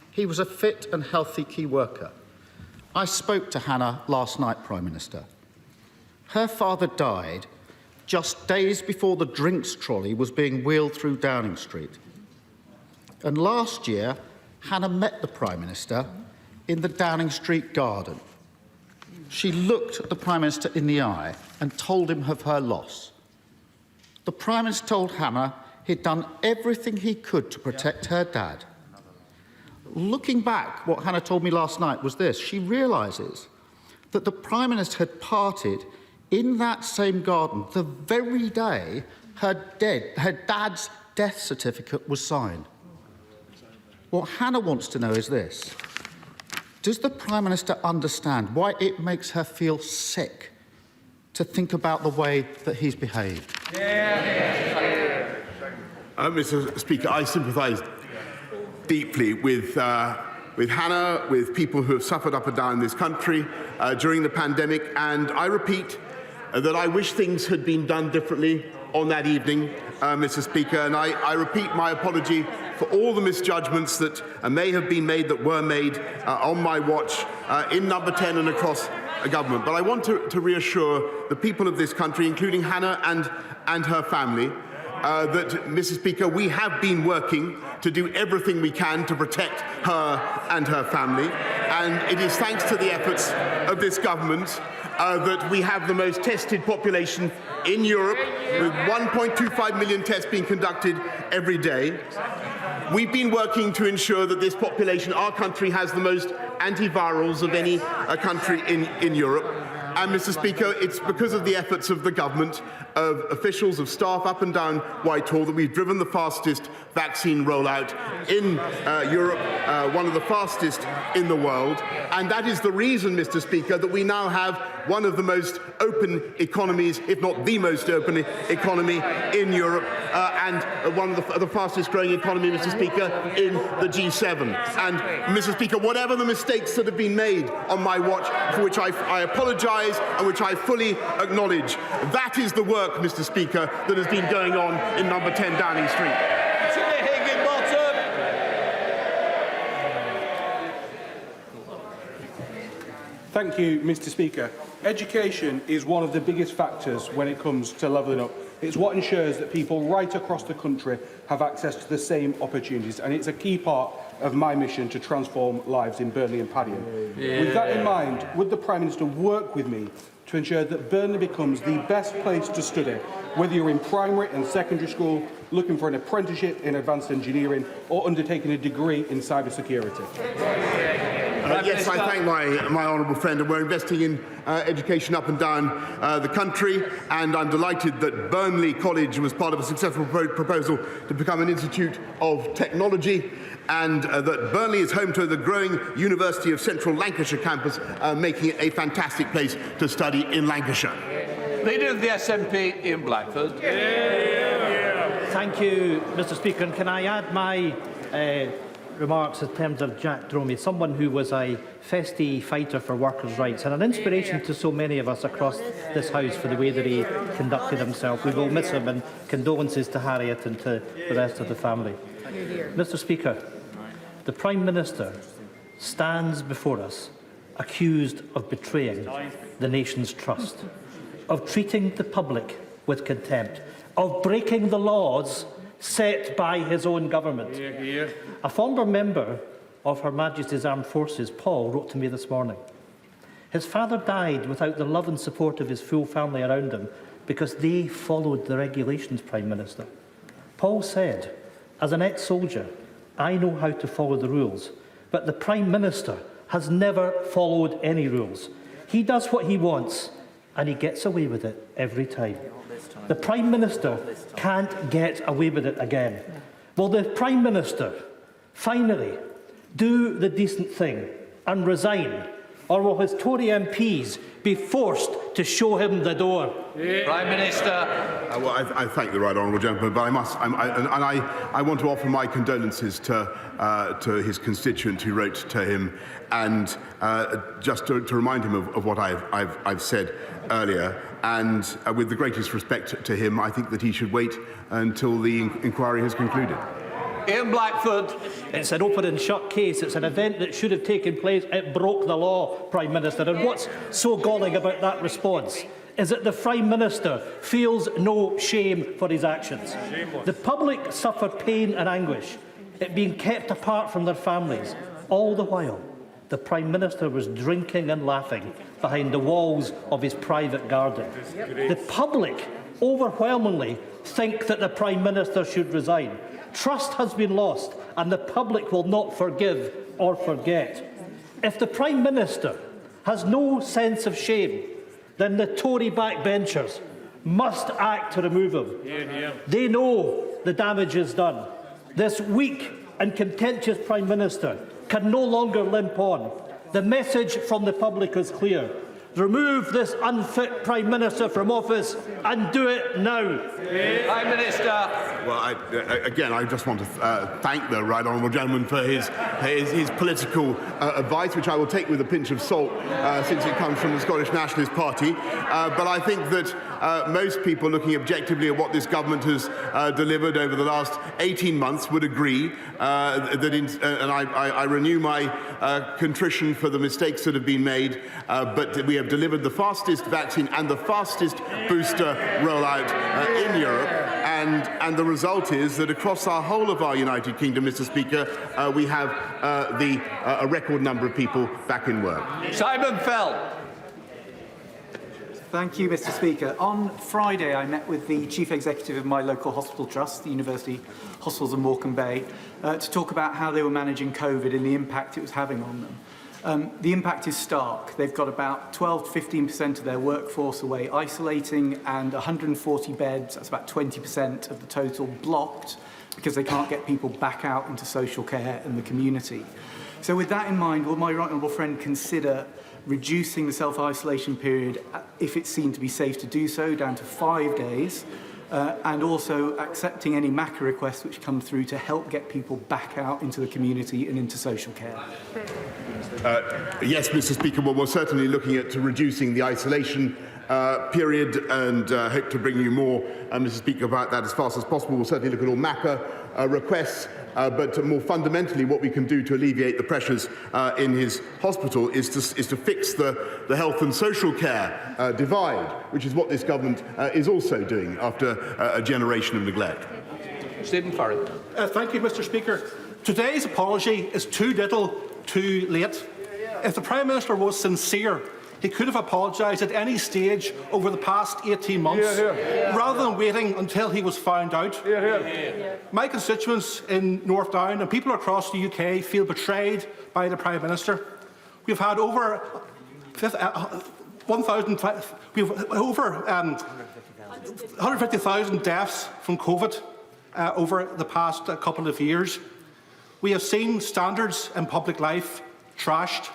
He was a fit and healthy key worker. I spoke to Hannah last night, Prime Minister. Her father died just days before the drinks trolley was being wheeled through Downing Street. And last year, Hannah met the Prime Minister in the Downing Street garden. She looked at the Prime Minister in the eye and told him of her loss. The Prime Minister told Hannah he'd done everything he could to protect her dad. Looking back, what Hannah told me last night was this. She realises that the Prime Minister had parted in that same garden the very day her dad's death certificate was signed. What Hannah wants to know is this. Does the Prime Minister understand why it makes her feel sick to think about the way that he's behaved? Mr. Speaker, I sympathise deeply with Hannah, with people who have suffered up and down this country during the pandemic, and I repeat that I wish things had been done differently on that evening, Mr. Speaker, and I repeat my apology for all the misjudgments that may have been made, that were made on my watch in Number 10 and across government. But I want to reassure the people of this country, including Hannah and her family, that, Mr. Speaker, we have been working to do everything we can to protect her and her family. And it is thanks to the efforts of this government that we have the most tested population in Europe, with 1.25 million tests being conducted every day. We've been working to ensure that this population, our country, has the most antivirals of any country in Europe. And, Mr. Speaker, it's because of the efforts of the government, of officials, of staff up and down Whitehall, that we've driven the fastest vaccine rollout in Europe, one of the fastest in the world. And that is the reason, Mr. Speaker, that we now have one of the most open economies, if not the most open economy in Europe, and one of the fastest growing economy, Mr. Speaker, in the G7. And, Mr. Speaker, whatever the mistakes that have been made on my watch, for which I apologise and which I fully acknowledge, that is the work, Mr. Speaker, that has been going on in Number 10 Downing Street. Thank you, Mr. Speaker. Education is one of the biggest factors when it comes to levelling up. It's what ensures that people right across the country have access to the same opportunities, and it's a key part of my mission to transform lives in Burnley and Padiham. With that in mind, would the Prime Minister work with me to ensure that Burnley becomes the best place to study, whether you're in primary and secondary school, looking for an apprenticeship in advanced engineering, or undertaking a degree in cybersecurity? Yes, I thank my honourable friend, and we're investing in education up and down the country, and I'm delighted that Burnley College was part of a successful proposal to become an Institute of Technology, and that Burnley is home to the growing University of Central Lancashire campus, making it a fantastic place to study in Lancashire. Leader of the SNP, Ian Blackford. Thank you, Mr. Speaker. And can I add my remarks in terms of Jack Dromey, someone who was a festy fighter for workers' rights and an inspiration to so many of us across this House for the way that he conducted himself. We will miss him, and condolences to Harriet and to the rest of the family. Mr. Speaker, the Prime Minister stands before us accused of betraying the nation's trust, of treating the public with contempt, of breaking the laws set by his own government. A former member of Her Majesty's Armed Forces, Paul, wrote to me this morning. His father died without the love and support of his full family around him because they followed the regulations, Prime Minister. Paul said, as an ex-soldier, I know how to follow the rules, but the Prime Minister has never followed any rules. He does what he wants, and he gets away with it every time. The Prime Minister can't get away with it again. Will the Prime Minister finally do the decent thing and resign, or will his Tory MPs be forced to show him the door? Prime Minister. Well, I thank the right honourable gentleman, but I want to offer my condolences to his constituent who wrote to him, and just to remind him of what I've said earlier. And with the greatest respect to him, I think that he should wait until the inquiry has concluded. Ian Blackford. It's an open and shut case. It's an event that should have taken place. It broke the law, Prime Minister. And what's so galling about that response is that the Prime Minister feels no shame for his actions. The public suffered pain and anguish at being kept apart from their families. All the while, the Prime Minister was drinking and laughing behind the walls of his private garden. The public overwhelmingly think that the Prime Minister should resign. Trust has been lost, and the public will not forgive or forget. If the Prime Minister has no sense of shame, then the Tory backbenchers must act to remove him. They know the damage is done. This weak and contentious Prime Minister can no longer limp on. The message from the public is clear. Remove this unfit Prime Minister from office and do it now. Prime Minister. Well, I just want to thank the right honourable gentleman for his political advice, which I will take with a pinch of salt since it comes from the Scottish Nationalist Party. But I think that most people looking objectively at what this government has delivered over the last 18 months would agree and I renew my contrition for the mistakes that have been made, but we have delivered the fastest vaccine and the fastest booster rollout in Europe, and the result is that across our whole of our United Kingdom, Mr. Speaker, we have a record number of people back in work. Simon Fell. Thank you, Mr. Speaker. On Friday, I met with the Chief Executive of my local hospital trust, the University Hospitals in Morecambe Bay, to talk about how they were managing COVID and the impact it was having on them. The impact is stark. They've got about 12 to 15% of their workforce away isolating, and 140 beds, that's about 20% of the total, blocked because they can't get people back out into social care in the community. So with that in mind, will my right honourable friend consider reducing the self-isolation period, if it's seen to be safe to do so, down to 5 days, and also accepting any MACA requests which come through to help get people back out into the community and into social care? Yes, Mr. Speaker, well, we're certainly looking at reducing the isolation period, and hope to bring you more, Mr. Speaker, about that as fast as possible. We'll certainly look at all MACA requests, but more fundamentally, what we can do to alleviate the pressures in his hospital is to fix the health and social care divide, which is what this government is also doing after a generation of neglect. Stephen Farry. Thank you, Mr. Speaker. Today's apology is too little, too late. If the Prime Minister was sincere, he could have apologised at any stage over the past 18 months, rather than waiting until he was found out. My constituents in North Down and people across the UK feel betrayed by the Prime Minister. We've had over 150,000 deaths from COVID over the past couple of years. We have seen standards in public life trashed.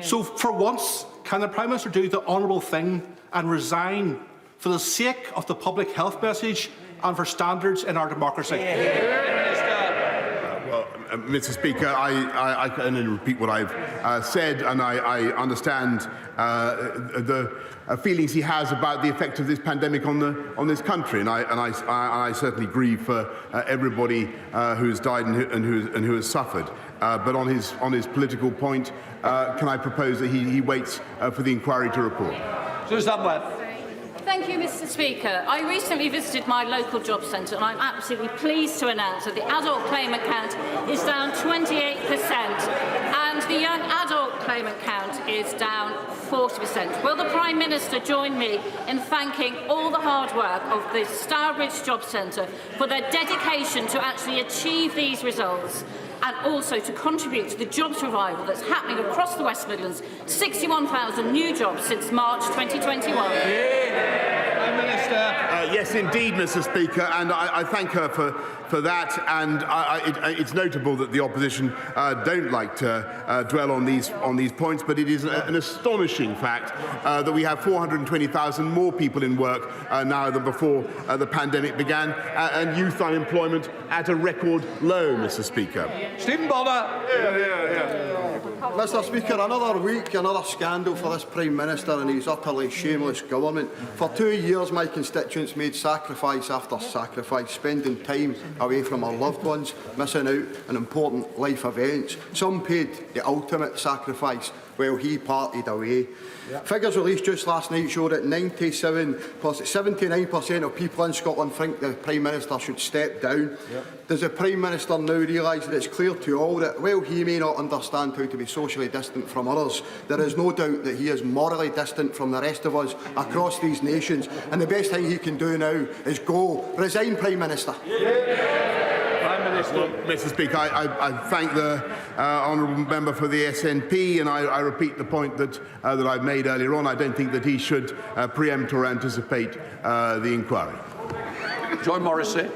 So for once, can the Prime Minister do the honourable thing and resign for the sake of the public health message and for standards in our democracy? Mr. Speaker, I can only repeat what I've said, and I understand the feelings he has about the effect of this pandemic on this country, and I certainly grieve for everybody who has died and who has suffered. But on his political point, can I propose that he waits for the inquiry to report? Susan Webb. Thank Thank you, Mr. Speaker. I recently visited my local job centre and I'm absolutely pleased to announce that the adult claimant count is down 28% and the young adult claimant count is down 40%. Will the Prime Minister join me in thanking all the hard work of the Stourbridge Job Centre for their dedication to actually achieve these results, and also to contribute to the jobs revival that's happening across the West Midlands? 61,000 new jobs since March 2021. Prime Minister. Yes, indeed, Mr. Speaker, and I thank her for that. And it's notable that the opposition don't like to dwell on these points, but it is an astonishing fact that we have 420,000 more people in work now than before the pandemic began, and youth unemployment at a record low, Mr. Speaker. Stephen Bonner. Mr. Speaker, another week, another scandal for this Prime Minister and his utterly shameless government. For 2 years, my constituents made sacrifice after sacrifice, spending time away from our loved ones, missing out on important life events. Some paid the ultimate sacrifice while he partied away. Yep. Figures released just last night show that 79% of people in Scotland think the Prime Minister should step down. Yep. Does the Prime Minister now realise that it's clear to all that, while he may not understand how to be socially distant from others, there is no doubt that he is morally distant from the rest of us across these nations, and the best thing he can do now is go. Resign, Prime Minister. Well, Mr. Speaker, I thank the honourable member for the SNP, and I repeat the point that I've made earlier on. I don't think that he should preempt or anticipate the inquiry. Joy Morrissey.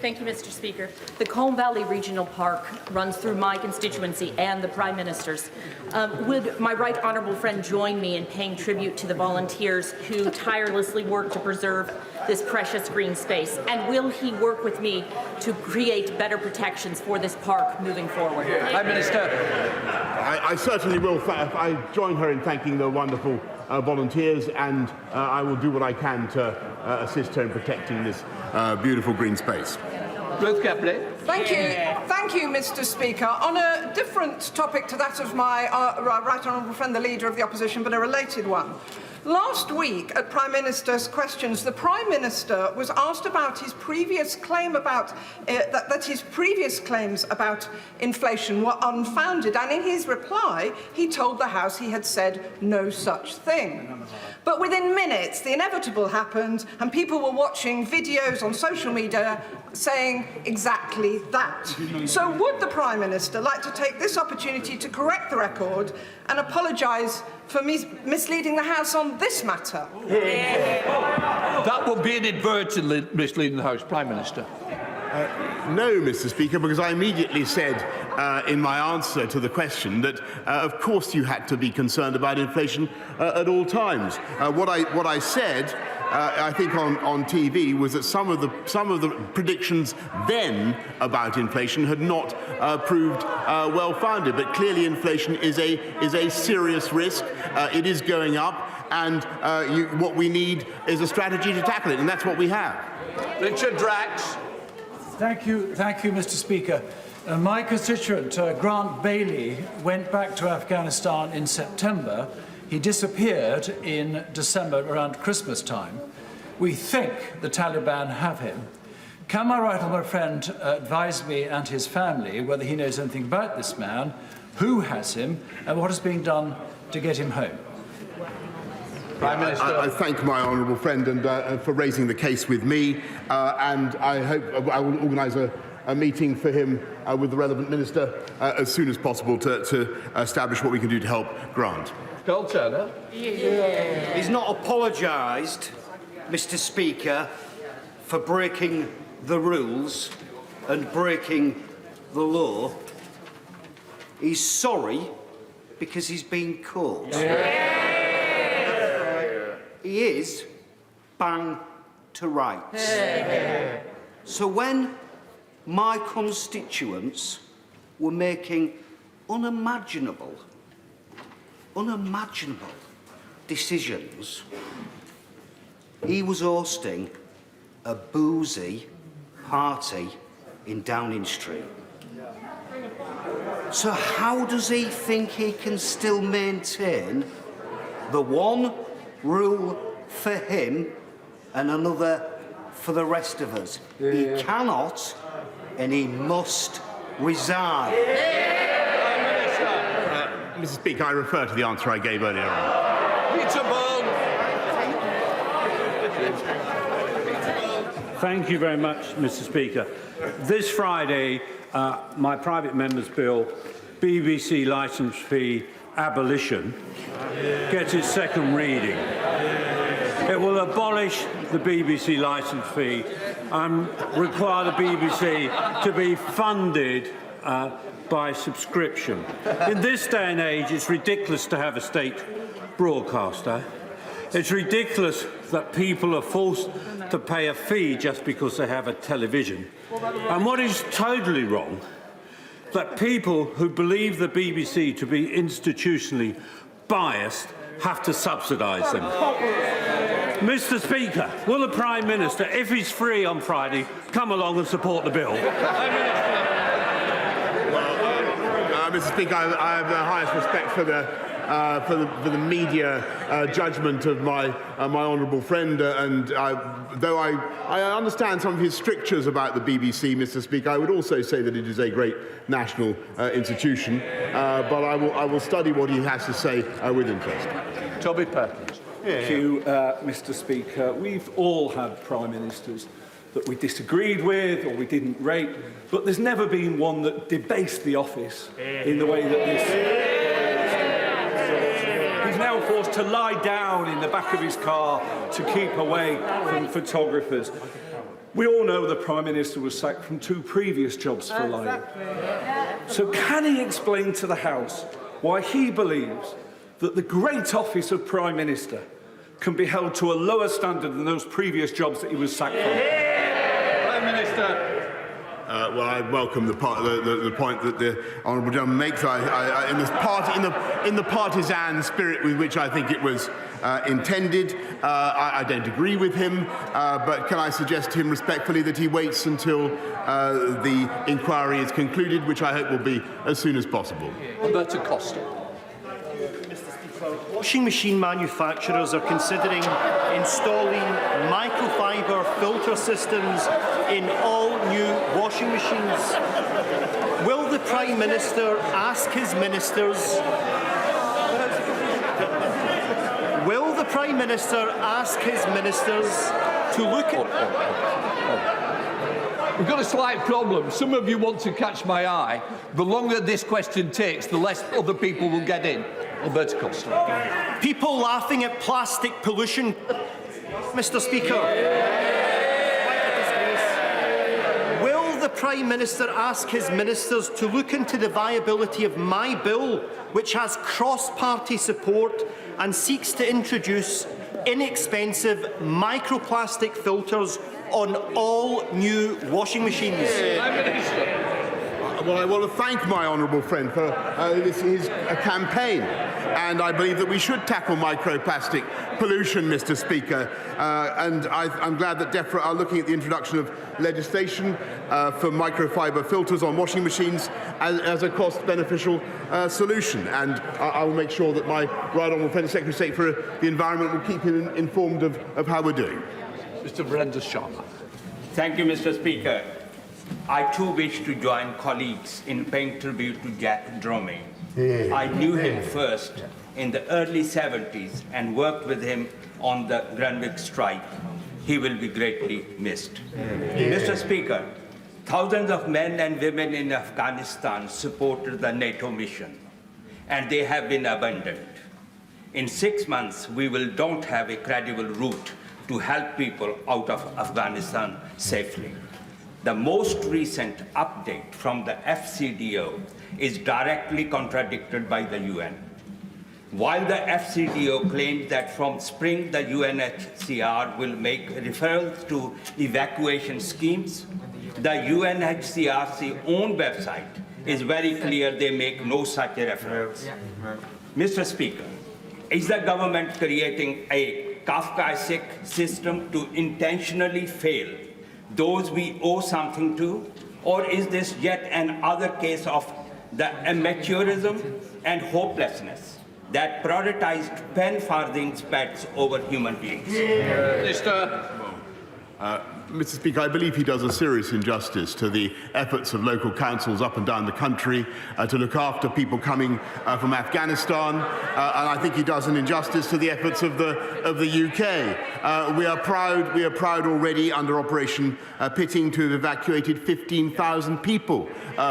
Thank you, Mr. Speaker. The Colne Valley Regional Park runs through my constituency and the Prime Minister's. Would my right honourable friend join me in paying tribute to the volunteers who tirelessly work to preserve this precious green space? And will he work with me to create better protections for this park moving forward? Prime Minister. I certainly will. I join her in thanking the wonderful volunteers, and I will do what I can to assist her in protecting this beautiful green space. Ruth Kepley. Thank you, Mr. Speaker. On a different topic to that of my right honourable friend, the Leader of the Opposition, but a related one. Last week, at Prime Minister's Questions, the Prime Minister was asked about his previous claim about that his previous claims about inflation were unfounded, and in his reply, he told the House he had said no such thing. But within minutes, the inevitable happened, and people were watching videos on social media saying exactly that. So would the Prime Minister like to take this opportunity to correct the record and apologise for misleading the House on this matter? That would be inadvertently misleading the House. Prime Minister. No, Mr. Speaker, because I immediately said in my answer to the question that, of course, you had to be concerned about inflation at all times. What I said, I think on TV, was that some of the predictions then about inflation had not proved well-founded. But clearly, inflation is a serious risk. It is going up, and what we need is a strategy to tackle it, and that's what we have. Richard Drax. Thank you, Mr. Speaker. My constituent, Grant Bailey, went back to Afghanistan in September. He disappeared in December around Christmas time. We think the Taliban have him. Can my right honourable friend advise me and his family whether he knows anything about this man, who has him, and what is being done to get him home? Prime Minister. I thank my honourable friend for raising the case with me, and I hope I will organise a meeting for him with the relevant minister as soon as possible to establish what we can do to help Grant. Gold Turner. He's not apologised, Mr. Speaker, for breaking the rules and breaking the law. He's sorry because he's been caught. He is bang to rights. So when my constituents were making unimaginable decisions, he was hosting a boozy party in Downing Street. So how does he think he can still maintain the one rule for him and another for the rest of us. He cannot and he must resign. Mr. Speaker, I refer to the answer I gave earlier on. Thank you very much, Mr. Speaker. This Friday, my private member's bill, BBC licence fee abolition, gets its second reading. It will abolish the BBC licence fee and require the BBC to be funded by subscription. In this day and age, it's ridiculous to have a state broadcaster. It's ridiculous that people are forced to pay a fee just because they have a television. And what is totally wrong, that people who believe the BBC to be institutionally biased have to subsidise them. Mr. Speaker, will the Prime Minister, if he's free on Friday, come along and support the bill? Mr. Speaker, I have the highest respect for the media judgment of my honourable friend, and though I understand some of his strictures about the BBC, Mr. Speaker, I would also say that it is a great national institution. But I will study what he has to say with interest. Toby Perkins. Thank you, Mr. Speaker. We've all had Prime Ministers that we disagreed with or we didn't rate, but there's never been one that debased the office in the way that this. He's now forced to lie down in the back of his car to keep away from photographers. We all know the Prime Minister was sacked from 2 previous jobs for lying. So can he explain to the House why he believes that the great office of Prime Minister can be held to a lower standard than those previous jobs that he was sacked from? Prime Minister. Well, I welcome the point that the honourable gentleman makes. In the partisan spirit with which I think it was intended, I don't agree with him. But can I suggest to him respectfully that he waits until the inquiry is concluded, which I hope will be as soon as possible. Alberto Costa. Washing machine manufacturers are considering installing microfiber filter systems in all new washing machines. Will the Prime Minister ask his ministers? Will the Prime Minister ask his ministers to look at? We've got a slight problem. Some of you want to catch my eye. The longer this question takes, the less other people will get in. Alberto Costa. People laughing at plastic pollution, Mr. Speaker. Will the Prime Minister ask his ministers to look into the viability of my bill, which has cross-party support and seeks to introduce inexpensive microplastic filters on all new washing machines? Well, I want to thank my honourable friend for his campaign, and I believe that we should tackle microplastic pollution, Mr. Speaker. And I'm glad that DEFRA are looking at the introduction of legislation for microfiber filters on washing machines as a cost-beneficial solution. And I will make sure that my right honourable friend, the Secretary of State for the Environment, will keep him informed of how we're doing. Mr. Brenda Sharma. Thank you, Mr. Speaker. I too wish to join colleagues in paying tribute to Jack Dromey. I knew him first in the early 70s and worked with him on the Grunwick strike. He will be greatly missed. Mr. Speaker, thousands of men and women in Afghanistan supported the NATO mission, and they have been abandoned. In 6 months, we don't have a credible route to help people out of Afghanistan safely. The most recent update from the FCDO is directly contradicted by the UN. While the FCDO claims that from spring the UNHCR will make referrals to evacuation schemes, the UNHCR's own website is very clear they make no such referrals. Mr. Speaker, is the government creating a Kafkaesque system to intentionally fail those we owe something to, or is this yet another case of the amateurism and hopelessness that prioritized pen farthing pets over human beings? Minister. Mr. Speaker, I believe he does a serious injustice to the efforts of local councils up and down the country to look after people coming from Afghanistan, and I think he does an injustice to the efforts of the UK. We are proud already under Operation Pitting to have evacuated 15,000 people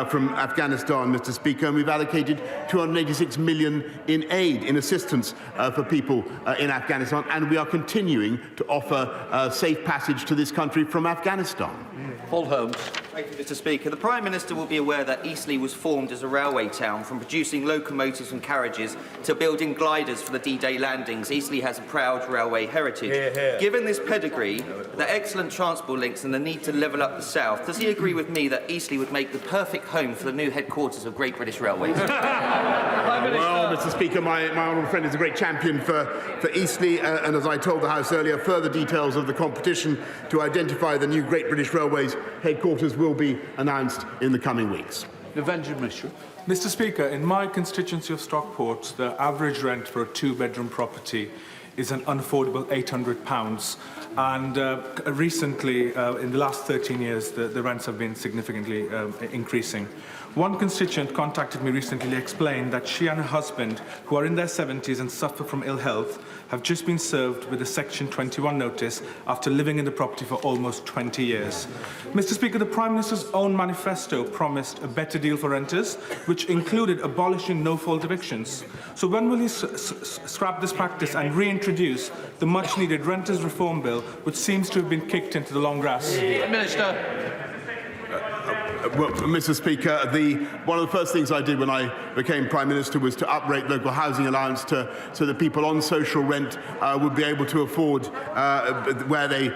from Afghanistan, Mr. Speaker, and we've allocated 286 million in aid, in assistance for people in Afghanistan, and we are continuing to offer safe passage to this country from Afghanistan. Paul Holmes. Thank you, Mr. Speaker. The Prime Minister will be aware that Eastleigh was formed as a railway town, from producing locomotives and carriages to building gliders for the D-Day landings. Eastleigh has a proud railway heritage. Hear, hear. Given this pedigree, the excellent transport links and the need to level up the south, does he agree with me that Eastleigh would make the perfect home for the new headquarters of Great British Railways? Well, Mr. Speaker, my honourable friend is a great champion for Eastleigh, and as I told the House earlier, further details of the competition to identify the new Great British Railways headquarters will be announced in the coming weeks. Mr. Speaker, in my constituency of Stockport, the average rent for a two-bedroom property is an unaffordable £800. And recently, in the last 13 years, the rents have been significantly increasing. One constituent contacted me recently to explain that she and her husband, who are in their 70s and suffer from ill health, have just been served with a Section 21 notice after living in the property for almost 20 years. Mr. Speaker, the Prime Minister's own manifesto promised a better deal for renters, which included abolishing no-fault evictions. So when will he scrap this practice and reintroduce the much-needed Renters Reform Bill, which seems to have been kicked into the long grass? Minister. Well, Mr. Speaker, one of the first things I did when I became Prime Minister was to uprate local housing allowance so that people on social rent would be able to afford where they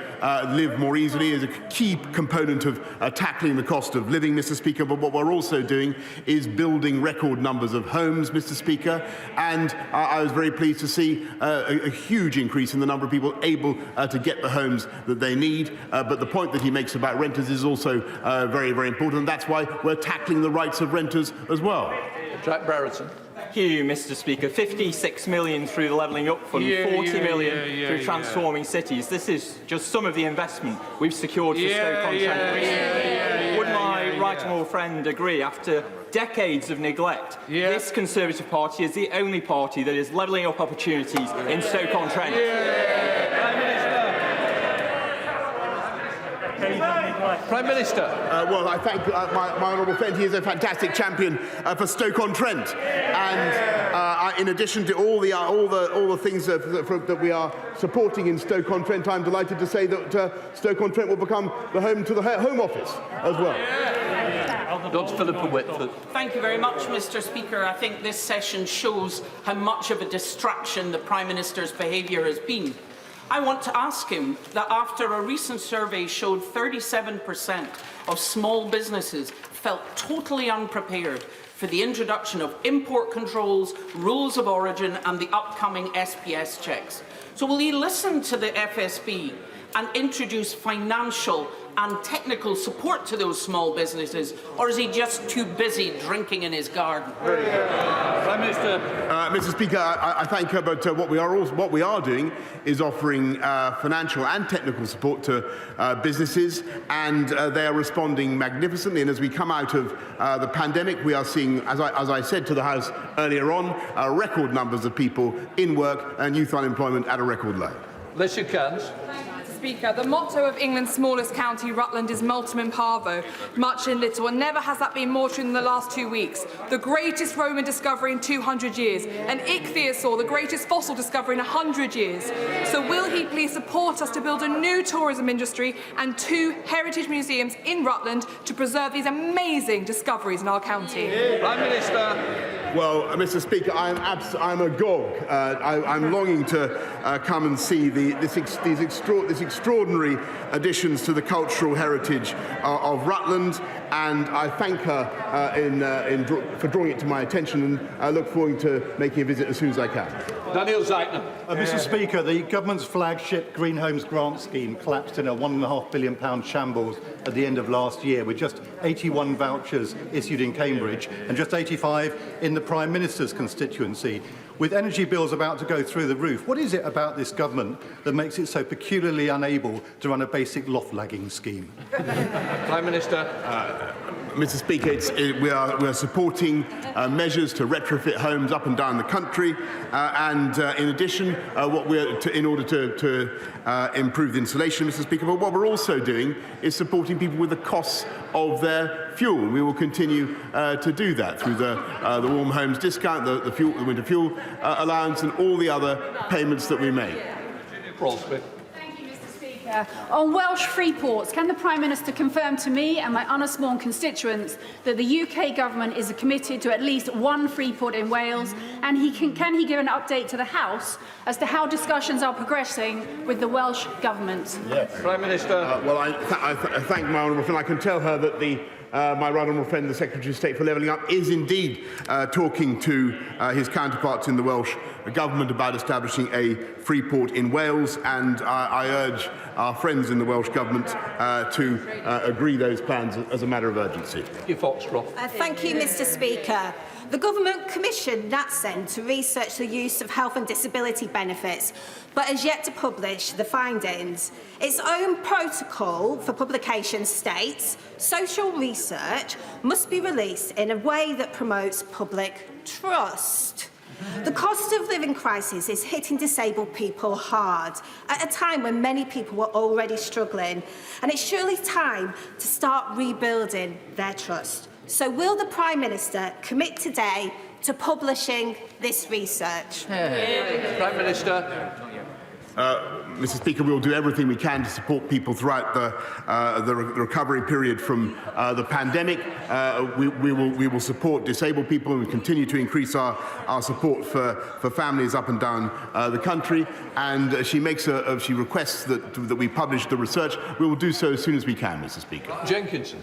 live more easily, as a key component of tackling the cost of living, Mr. Speaker. But what we're also doing is building record numbers of homes, Mr. Speaker, and I was very pleased to see a huge increase in the number of people able to get the homes that they need. But the point that he makes about renters is also very, very important. And that's why we're tackling the rights of renters as well. Jack Brereton. Thank you, Mr. Speaker. 56 million through the Levelling Up Fund, 40 million through Transforming Cities. This is just some of the investment we've secured for Stoke-on-Trent recently. Would my right honourable friend agree, after decades of neglect, this Conservative Party is the only party that is levelling up opportunities in Stoke-on-Trent? Prime Minister. Well, I thank my honourable friend. He is a fantastic champion for Stoke-on-Trent, and in addition to all the things that we are supporting in Stoke-on-Trent, I'm delighted to say that Stoke-on-Trent will become the home to the Home Office as well. Dr. Philippa Whitford. Thank you very much, Mr. Speaker. I think this session shows how much of a distraction the Prime Minister's behaviour has been. I want to ask him that after a recent survey showed 37% of small businesses felt totally unprepared for the introduction of import controls, rules of origin and the upcoming SPS checks. So will he listen to the FSB and introduce financial and technical support to those small businesses, or is he just too busy drinking in his garden? Prime Minister. Mr. Speaker, I thank her, but what we are doing is offering financial and technical support to businesses, and they are responding magnificently. And as we come out of the pandemic, we are seeing, as I said to the House earlier on, record numbers of people in work and youth unemployment at a record low. Alicia Cairns. Speaker, the motto of England's smallest county, Rutland, is multum in parvo, much in little, and never has that been more true than the last 2 weeks. The greatest Roman discovery in 200 years, an ichthyosaur, the greatest fossil discovery in 100 years. So will he please support us to build a new tourism industry and 2 heritage museums in Rutland to preserve these amazing discoveries in our county? Prime Minister. Well, Mr. Speaker, I'm agog. I'm longing to come and see these extraordinary additions to the cultural heritage of Rutland, and I thank her for drawing it to my attention, and I look forward to making a visit as soon as I can. Daniel Zeitner. Mr Speaker, the government's flagship Green Homes grant scheme collapsed in a £1.5 billion shambles at the end of last year, with just 81 vouchers issued in Cambridge and just 85 in the Prime Minister's constituency. With energy bills about to go through the roof, what is it about this government that makes it so peculiarly unable to run a basic loft-lagging scheme? Prime Minister. Mr Speaker, we are supporting measures to retrofit homes up and down the country, and in addition, in order to improve the insulation, Mr Speaker. But what we're also doing is supporting people with the costs of their fuel. We will continue to do that through the Warm Homes discount, the winter fuel allowance, and all the other payments that we make. On Welsh free ports, can the Prime Minister confirm to me and my unsworn constituents that the UK government is committed to at least one free port in Wales, and can he give an update to the House as to how discussions are progressing with the Welsh government? Yes. Prime Minister. Well, I thank my honourable friend. I can tell her that my right honourable friend, the Secretary of State for Levelling Up, is indeed talking to his counterparts in the Welsh Government about establishing a free port in Wales, and I urge our friends in the Welsh Government to agree those plans as a matter of urgency. Thank you, Mr Speaker. The Government commissioned NatSen to research the use of health and disability benefits, but has yet to publish the findings. Its own protocol for publication states social research must be released in a way that promotes public trust. The cost of living crisis is hitting disabled people hard at a time when many people were already struggling, and it's surely time to start rebuilding their trust. So will the Prime Minister commit today to publishing this research? Prime Minister. Mr Speaker, we will do everything we can to support people throughout the recovery period from the pandemic. We will support disabled people, and we continue to increase our support for families up and down the country. And she requests that we publish the research. We will do so as soon as we can, Mr Speaker. Jenkinson.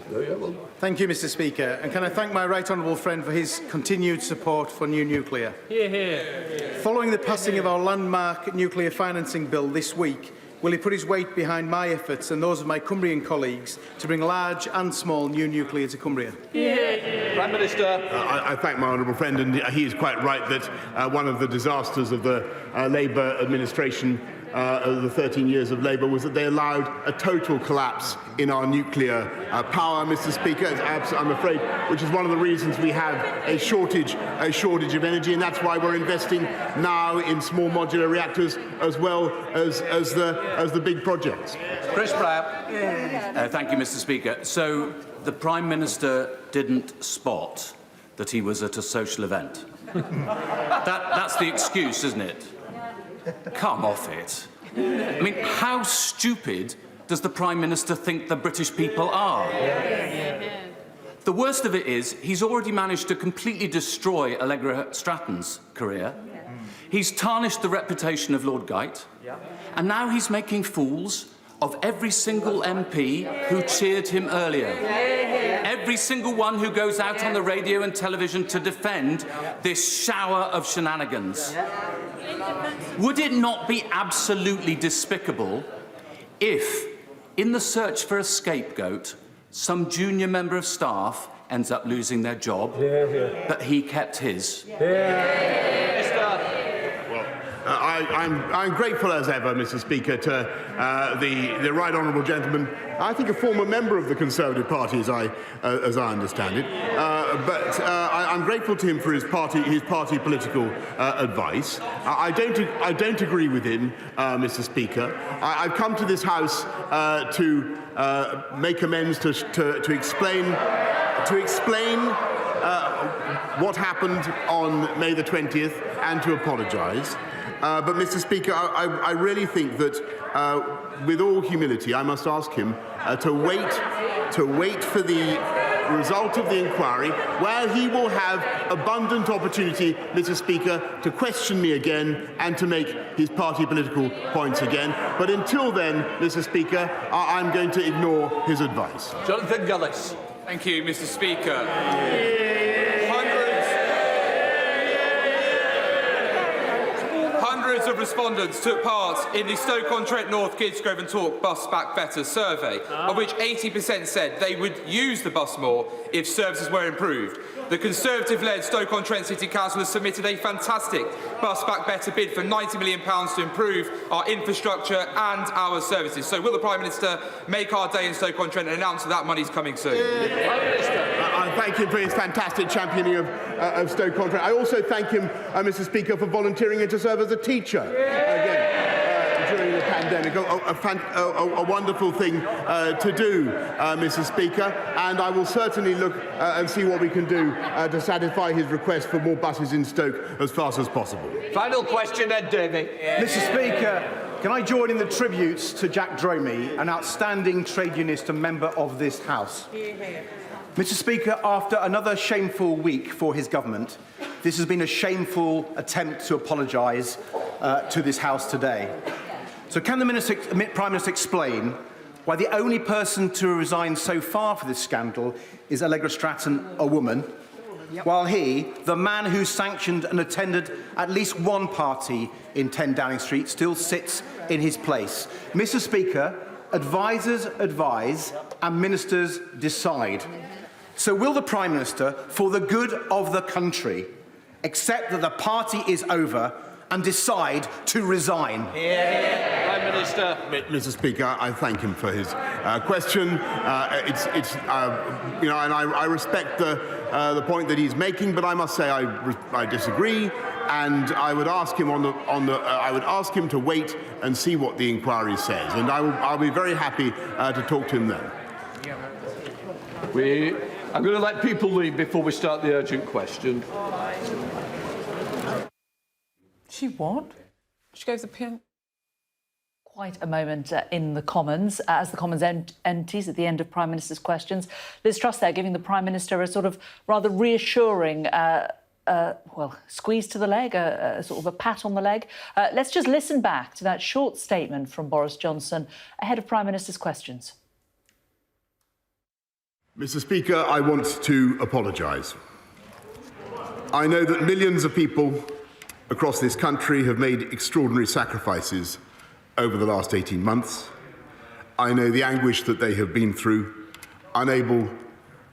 Thank you, Mr Speaker. And can I thank my right honourable friend for his continued support for new nuclear. Hear, hear. Following the passing of our landmark nuclear financing bill this week, will he put his weight behind my efforts and those of my Cumbrian colleagues to bring large and small new nuclear to Cumbria? Prime Minister. I thank my honourable friend, and he is quite right that one of the disasters of the Labour administration of the 13 years of Labour was that they allowed a total collapse in our nuclear power, Mr Speaker, I'm afraid, which is one of the reasons we have a shortage of energy, and that's why we're investing now in small modular reactors as well as the big projects. Chris Pratt. Thank you, Mr Speaker. So the Prime Minister didn't spot that he was at a social event. That's the excuse, isn't it? Come off it. I mean, how stupid does the Prime Minister think the British people are? The worst of it is, he's already managed to completely destroy Allegra Stratton's career. He's tarnished the reputation of Lord Geit. And now he's making fools of every single MP who cheered him earlier. Every single one who goes out on the radio and television to defend this shower of shenanigans. Would it not be absolutely despicable if, in the search for a scapegoat, some junior member of staff ends up losing their job, but he kept his? I'm grateful as ever, Mr Speaker, to the right honourable gentleman, I think a former member of the Conservative Party, as I understand it. But I'm grateful to him for his party political advice. I don't agree with him, Mr Speaker. I've come to this House to make amends, to explain what happened on May the 20th and to apologise. But, Mr Speaker, I really think that, with all humility, I must ask him to wait for the result of the inquiry, where he will have abundant opportunity, Mr Speaker, to question me again and to make his party political points again. But until then, Mr Speaker, I'm going to ignore his advice. Jonathan Gullis. Thank you, Mr Speaker. Hundreds of respondents took part in the Stoke-on-Trent North Kidsgrove and Talk Bus Back Better survey, of which 80% said they would use the bus more if services were improved. The Conservative-led Stoke-on-Trent City Council has submitted a fantastic Bus Back Better bid for £90 million to improve our infrastructure and our services. So will the Prime Minister make our day in Stoke-on-Trent and announce that money's coming soon? I thank him for his fantastic championing of Stoke-on-Trent. I also thank him, Mr. Speaker, for volunteering to serve as a teacher during the pandemic. A wonderful thing to do, Mr. Speaker, and I will certainly look and see what we can do to satisfy his request for more buses in Stoke as fast as possible. Final question, Ed Davey. Mr. Speaker, can I join in the tributes to Jack Dromey, an outstanding trade unionist and member of this House? Mr. Speaker, after another shameful week for his government, this has been a shameful attempt to apologise to this House today. So can the Prime Minister explain why the only person to resign so far for this scandal is Allegra Stratton, a woman, while he, the man who sanctioned and attended at least one party in 10 Downing Street, still sits in his place? Mr. Speaker, advisers advise and ministers decide. So will the Prime Minister, for the good of the country, accept that the party is over and decide to resign? Prime Minister. Mr. Speaker, I thank him for his question. You know, and I respect the point that he's making, but I must say I disagree, and I would ask him I would ask him to wait and see what the inquiry says, and I'll be very happy to talk to him then. I'm going to let people leave before we start the urgent question. She what? She goes to PM. Quite a moment in the Commons, as the Commons empties at the end of Prime Minister's questions. Liz Truss there giving the Prime Minister a sort of rather reassuring, squeeze to the leg, a sort of a pat on the leg. Let's just listen back to that short statement from Boris Johnson ahead of Prime Minister's questions. Mr. Speaker, I want to apologise. I know that millions of people across this country have made extraordinary sacrifices over the last 18 months. I know the anguish that they have been through, unable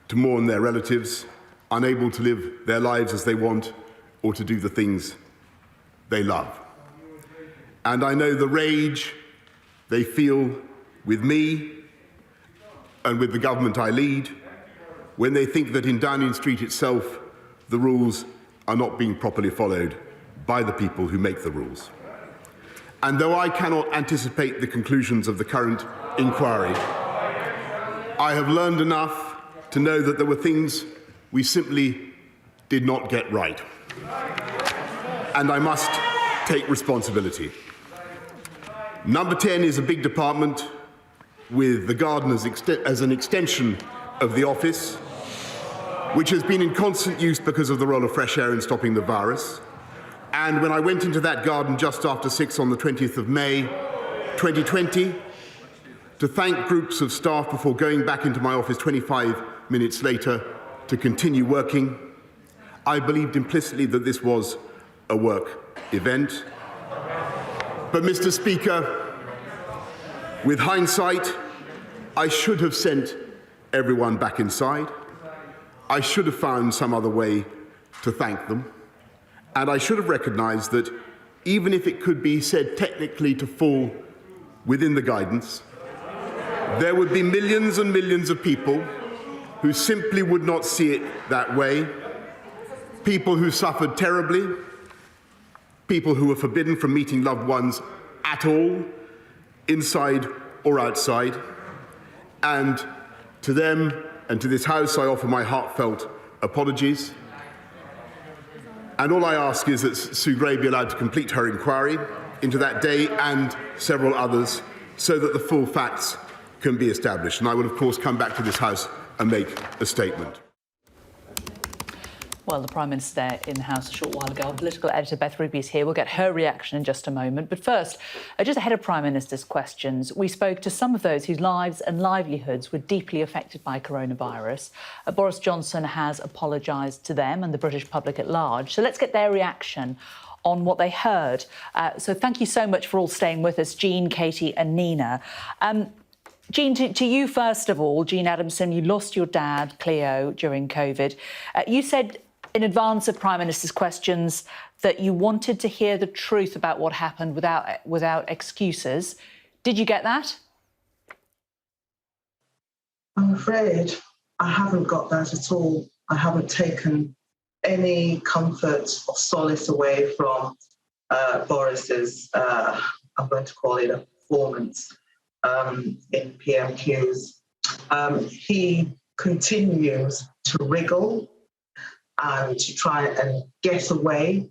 to mourn their relatives, unable to live their lives as they want or to do the things they love. And I know the rage they feel with me and with the government I lead when they think that in Downing Street itself the rules are not being properly followed by the people who make the rules. And though I cannot anticipate the conclusions of the current inquiry, I have learned enough to know that there were things we simply did not get right. And I must take responsibility. Number 10 is a big department with the garden as an extension of the office, which has been in constant use because of the role of fresh air in stopping the virus. And when I went into that garden just after 6 on the 20th of May 2020 to thank groups of staff before going back into my office 25 minutes later to continue working, I believed implicitly that this was a work event. But, Mr. Speaker, with hindsight, I should have sent everyone back inside. I should have found some other way to thank them. And I should have recognised that even if it could be said technically to fall within the guidance, there would be millions and millions of people who simply would not see it that way, people who suffered terribly, people who were forbidden from meeting loved ones at all, inside or outside. And to them and to this House, I offer my heartfelt apologies. And all I ask is that Sue Gray be allowed to complete her inquiry into that day and several others so that the full facts can be established. And I will, of course, come back to this House and make a statement. Well, the Prime Minister there in the House a short while ago. Our political editor Beth Ruby is here. We'll get her reaction in just a moment. But first, just ahead of Prime Minister's questions, we spoke to some of those whose lives and livelihoods were deeply affected by coronavirus. Boris Johnson has apologised to them and the British public at large. So let's get their reaction on what they heard. So thank you so much for all staying with us, Jean, Katie and Nina. Jean, to you first of all, Jean Adamson, you lost your dad, Cleo, during COVID. You said in advance of Prime Minister's questions that you wanted to hear the truth about what happened without excuses. Did you get that? I'm afraid I haven't got that at all. I haven't taken any comfort or solace away from Boris's, I'm going to call it a performance in PMQs. He continues to wriggle and to try and get away,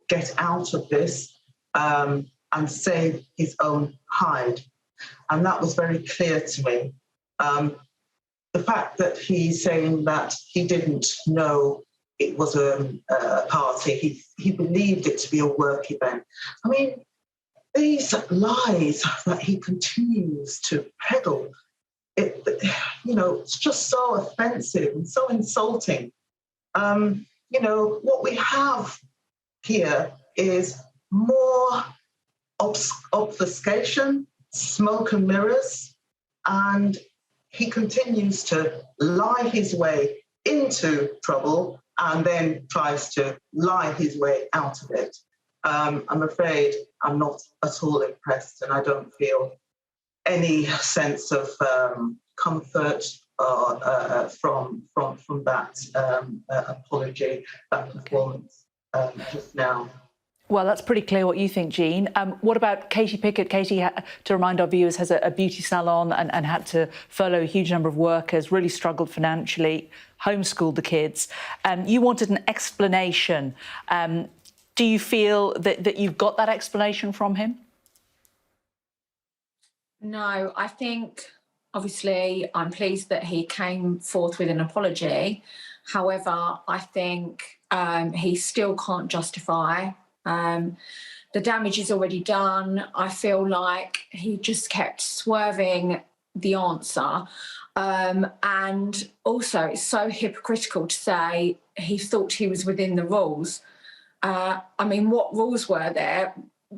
get out of this and save his own hide. And that was very clear to me. The fact that he's saying that he didn't know it was a party, he believed it to be a work event. I mean, these lies that he continues to peddle, it's just so offensive and so insulting. What we have here is more obfuscation, smoke and mirrors, and he continues to lie his way into trouble and then tries to lie his way out of it. I'm afraid I'm not at all impressed, and I don't feel any sense of comfort from that apology, that performance just now. Well, that's pretty clear what you think, Jean. What about Katie Pickett? Katie, to remind our viewers, has a beauty salon and had to furlough a huge number of workers, really struggled financially, homeschooled the kids. You wanted an explanation. Do you feel that you've got that explanation from him? No, I think, obviously, I'm pleased that he came forth with an apology. However, I think he still can't justify. The damage is already done. I feel like he just kept swerving the answer. And also, it's so hypocritical to say he thought he was within the rules. I mean, what rules were there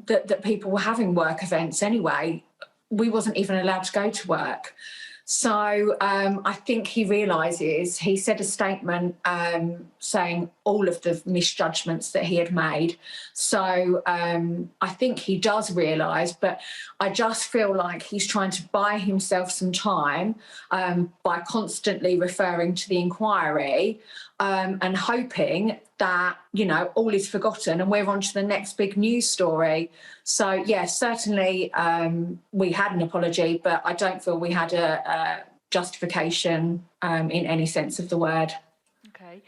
that people were having work events anyway? We wasn't even allowed to go to work. So I think he realises, he said a statement saying all of the misjudgments that he had made. So I think he does realise, but I just feel like he's trying to buy himself some time by constantly referring to the inquiry and hoping that, all is forgotten and we're on to the next big news story. So, yes, certainly we had an apology, but I don't feel we had a justification in any sense of the word. OK.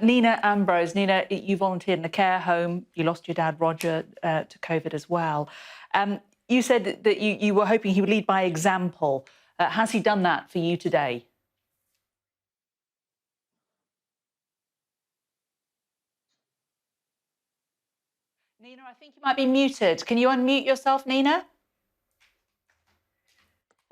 Nina Ambrose. Nina, you volunteered in a care home. You lost your dad, Roger, to COVID as well. You said that you were hoping he would lead by example. Has he done that for you today? Nina, I think you might be muted. Can you unmute yourself, Nina?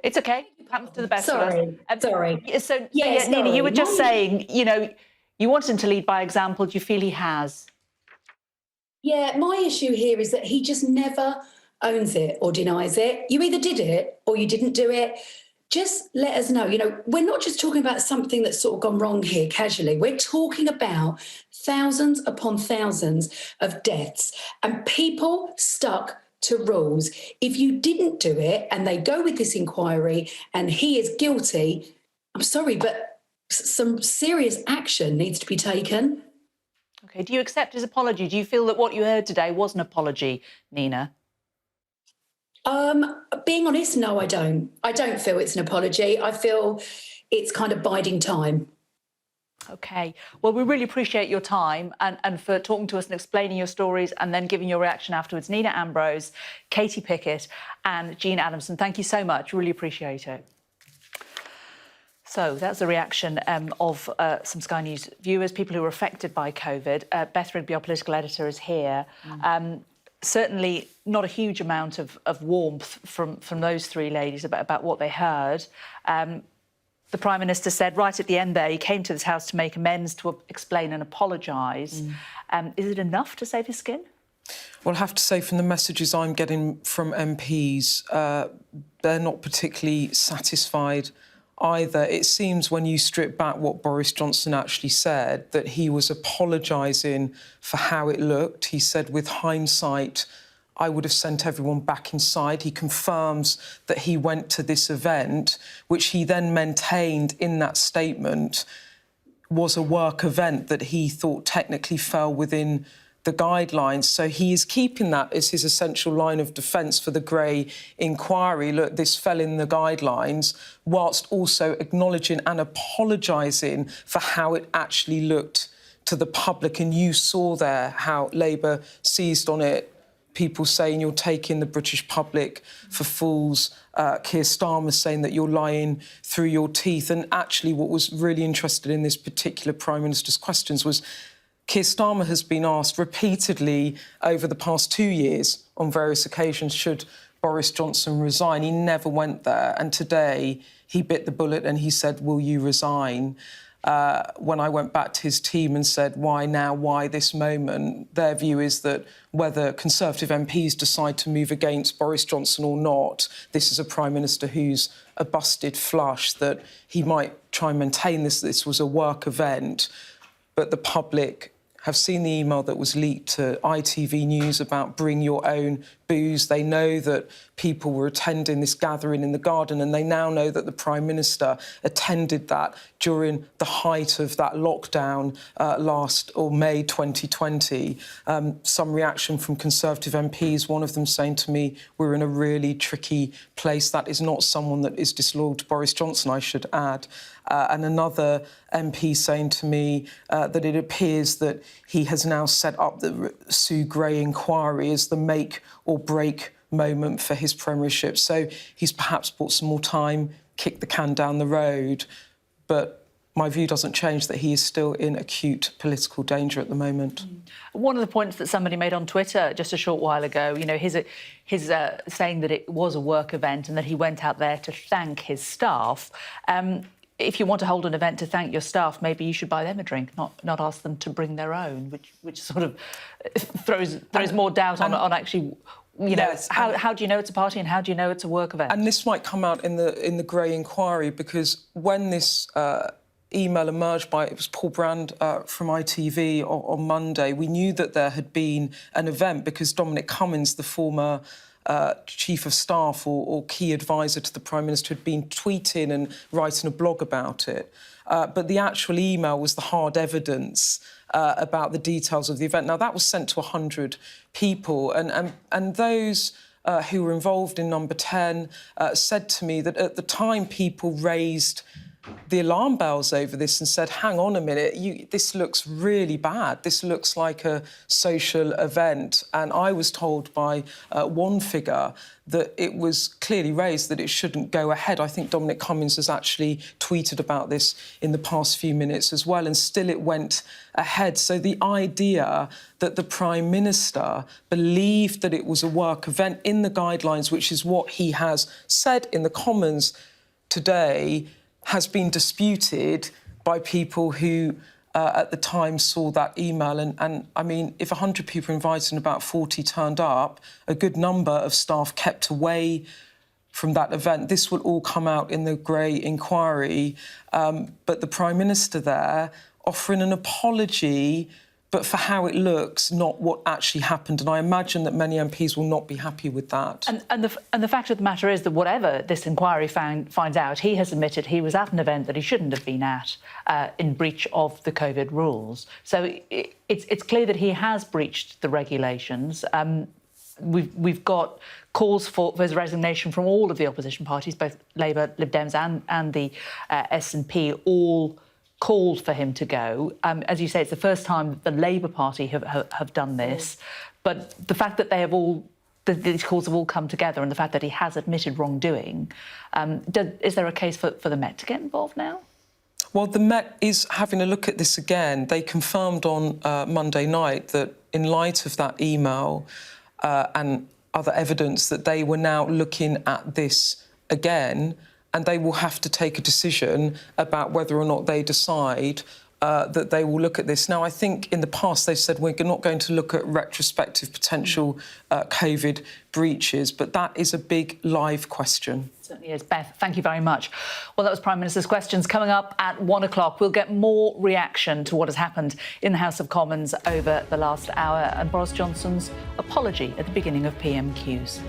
It's OK. It happens to the best of us. Sorry. So, Yes, Nina, sorry. you were just saying, you want him to lead by example. Do you feel he has? Yeah, my issue here is that he just never owns it or denies it. You either did it or you didn't do it. Just let us know. We're not just talking about something that's sort of gone wrong here casually. We're talking about thousands upon thousands of deaths and people stuck to rules. If you didn't do it and they go with this inquiry and he is guilty, I'm sorry, but some serious action needs to be taken. OK. Do you accept his apology? Do you feel that what you heard today was an apology, Nina? Being honest, no, I don't. I don't feel it's an apology. I feel it's kind of biding time. OK. Well, we really appreciate your time and for talking to us and explaining your stories and then giving your reaction afterwards. Nina Ambrose, Katie Pickett and Jean Adamson, thank you so much. Really appreciate it. So that's the reaction of some Sky News viewers, people who were affected by COVID. Beth Rigby, our political editor, is here. Certainly not a huge amount of warmth from those three ladies about what they heard. The Prime Minister said right at the end there, he came to this House to make amends, to explain and apologise. Is it enough to save his skin? Well, I have to say, from the messages I'm getting from MPs, they're not particularly satisfied either. It seems when you strip back what Boris Johnson actually said, that he was apologising for how it looked. He said, with hindsight, I would have sent everyone back inside. He confirms that he went to this event, which he then maintained in that statement was a work event that he thought technically fell within the guidelines. So he is keeping that as his essential line of defence for the Gray inquiry. Look, this fell in the guidelines, whilst also acknowledging and apologising for how it actually looked to the public. And you saw there how Labour seized on it, people saying you're taking the British public for fools, Keir Starmer saying that you're lying through your teeth. And actually what was really interesting in this particular Prime Minister's questions was Keir Starmer has been asked repeatedly over the past 2 years on various occasions, should Boris Johnson resign? He never went there. And today he bit the bullet and he said, will you resign? When I went back to his team and said, why now, why this moment, their view is that whether Conservative MPs decide to move against Boris Johnson or not, this is a Prime Minister who's a busted flush, that he might try and maintain this was a work event, but the public have seen the email that was leaked to ITV News about bring your own booze. They know that people were attending this gathering in the garden, and they now know that the Prime Minister attended that during the height of that lockdown May 2020. Some reaction from Conservative MPs, one of them saying to me, we're in a really tricky place. That is not someone that is disloyal to Boris Johnson, I should add. And another MP saying to me that it appears that he has now set up the Sue Gray inquiry as the make or break moment for his premiership. So he's perhaps bought some more time, kicked the can down the road. But my view doesn't change that he is still in acute political danger at the moment. One of the points that somebody made on Twitter just a short while ago, you know, his saying that it was a work event and that he went out there to thank his staff. If you want to hold an event to thank your staff, maybe you should buy them a drink, not ask them to bring their own, which sort of throws more doubt on actually, you know, how do you know it's a party and how do you know it's a work event? And this might come out in the Gray inquiry, because when this email emerged it was Paul Brand from ITV on Monday, we knew that there had been an event because Dominic Cummings, the former Chief of Staff or key advisor to the Prime Minister, had been tweeting and writing a blog about it. But the actual email was the hard evidence about the details of the event. Now, that was sent to 100 people, and those who were involved in Number 10 said to me that at the time people raised the alarm bells over this and said, hang on a minute, this looks really bad. This looks like a social event. And I was told by one figure that it was clearly raised that it shouldn't go ahead. I think Dominic Cummings has actually tweeted about this in the past few minutes as well, and still it went ahead. So the idea that the Prime Minister believed that it was a work event in the guidelines, which is what he has said in the Commons today, has been disputed by people who at the time saw that email. And I mean, if 100 people invited and about 40 turned up, a good number of staff kept away from that event. This will all come out in the Gray inquiry. But the Prime Minister there offering an apology, but for how it looks, not what actually happened. And I imagine that many MPs will not be happy with that. And the fact of the matter is that whatever this inquiry finds out, he has admitted he was at an event that he shouldn't have been at in breach of the COVID rules. So it's clear that he has breached the regulations. We've got calls for his resignation from all of the opposition parties, both Labour, Lib Dems and the SNP, all called for him to go. As you say, it's the first time that the Labour Party have done this. But the fact that these calls have all come together, and the fact that he has admitted wrongdoing, is there a case for the Met to get involved now? Well, the Met is having a look at this again. They confirmed on Monday night that in light of that email and other evidence that they were now looking at this again, and they will have to take a decision about whether or not they decide that they will look at this. Now, I think in the past they've said we're not going to look at retrospective potential COVID breaches, but that is a big live question. Certainly is. Beth, thank you very much. Well, that was Prime Minister's Questions. Coming up at 1 o'clock, we'll get more reaction to what has happened in the House of Commons over the last hour and Boris Johnson's apology at the beginning of PMQs.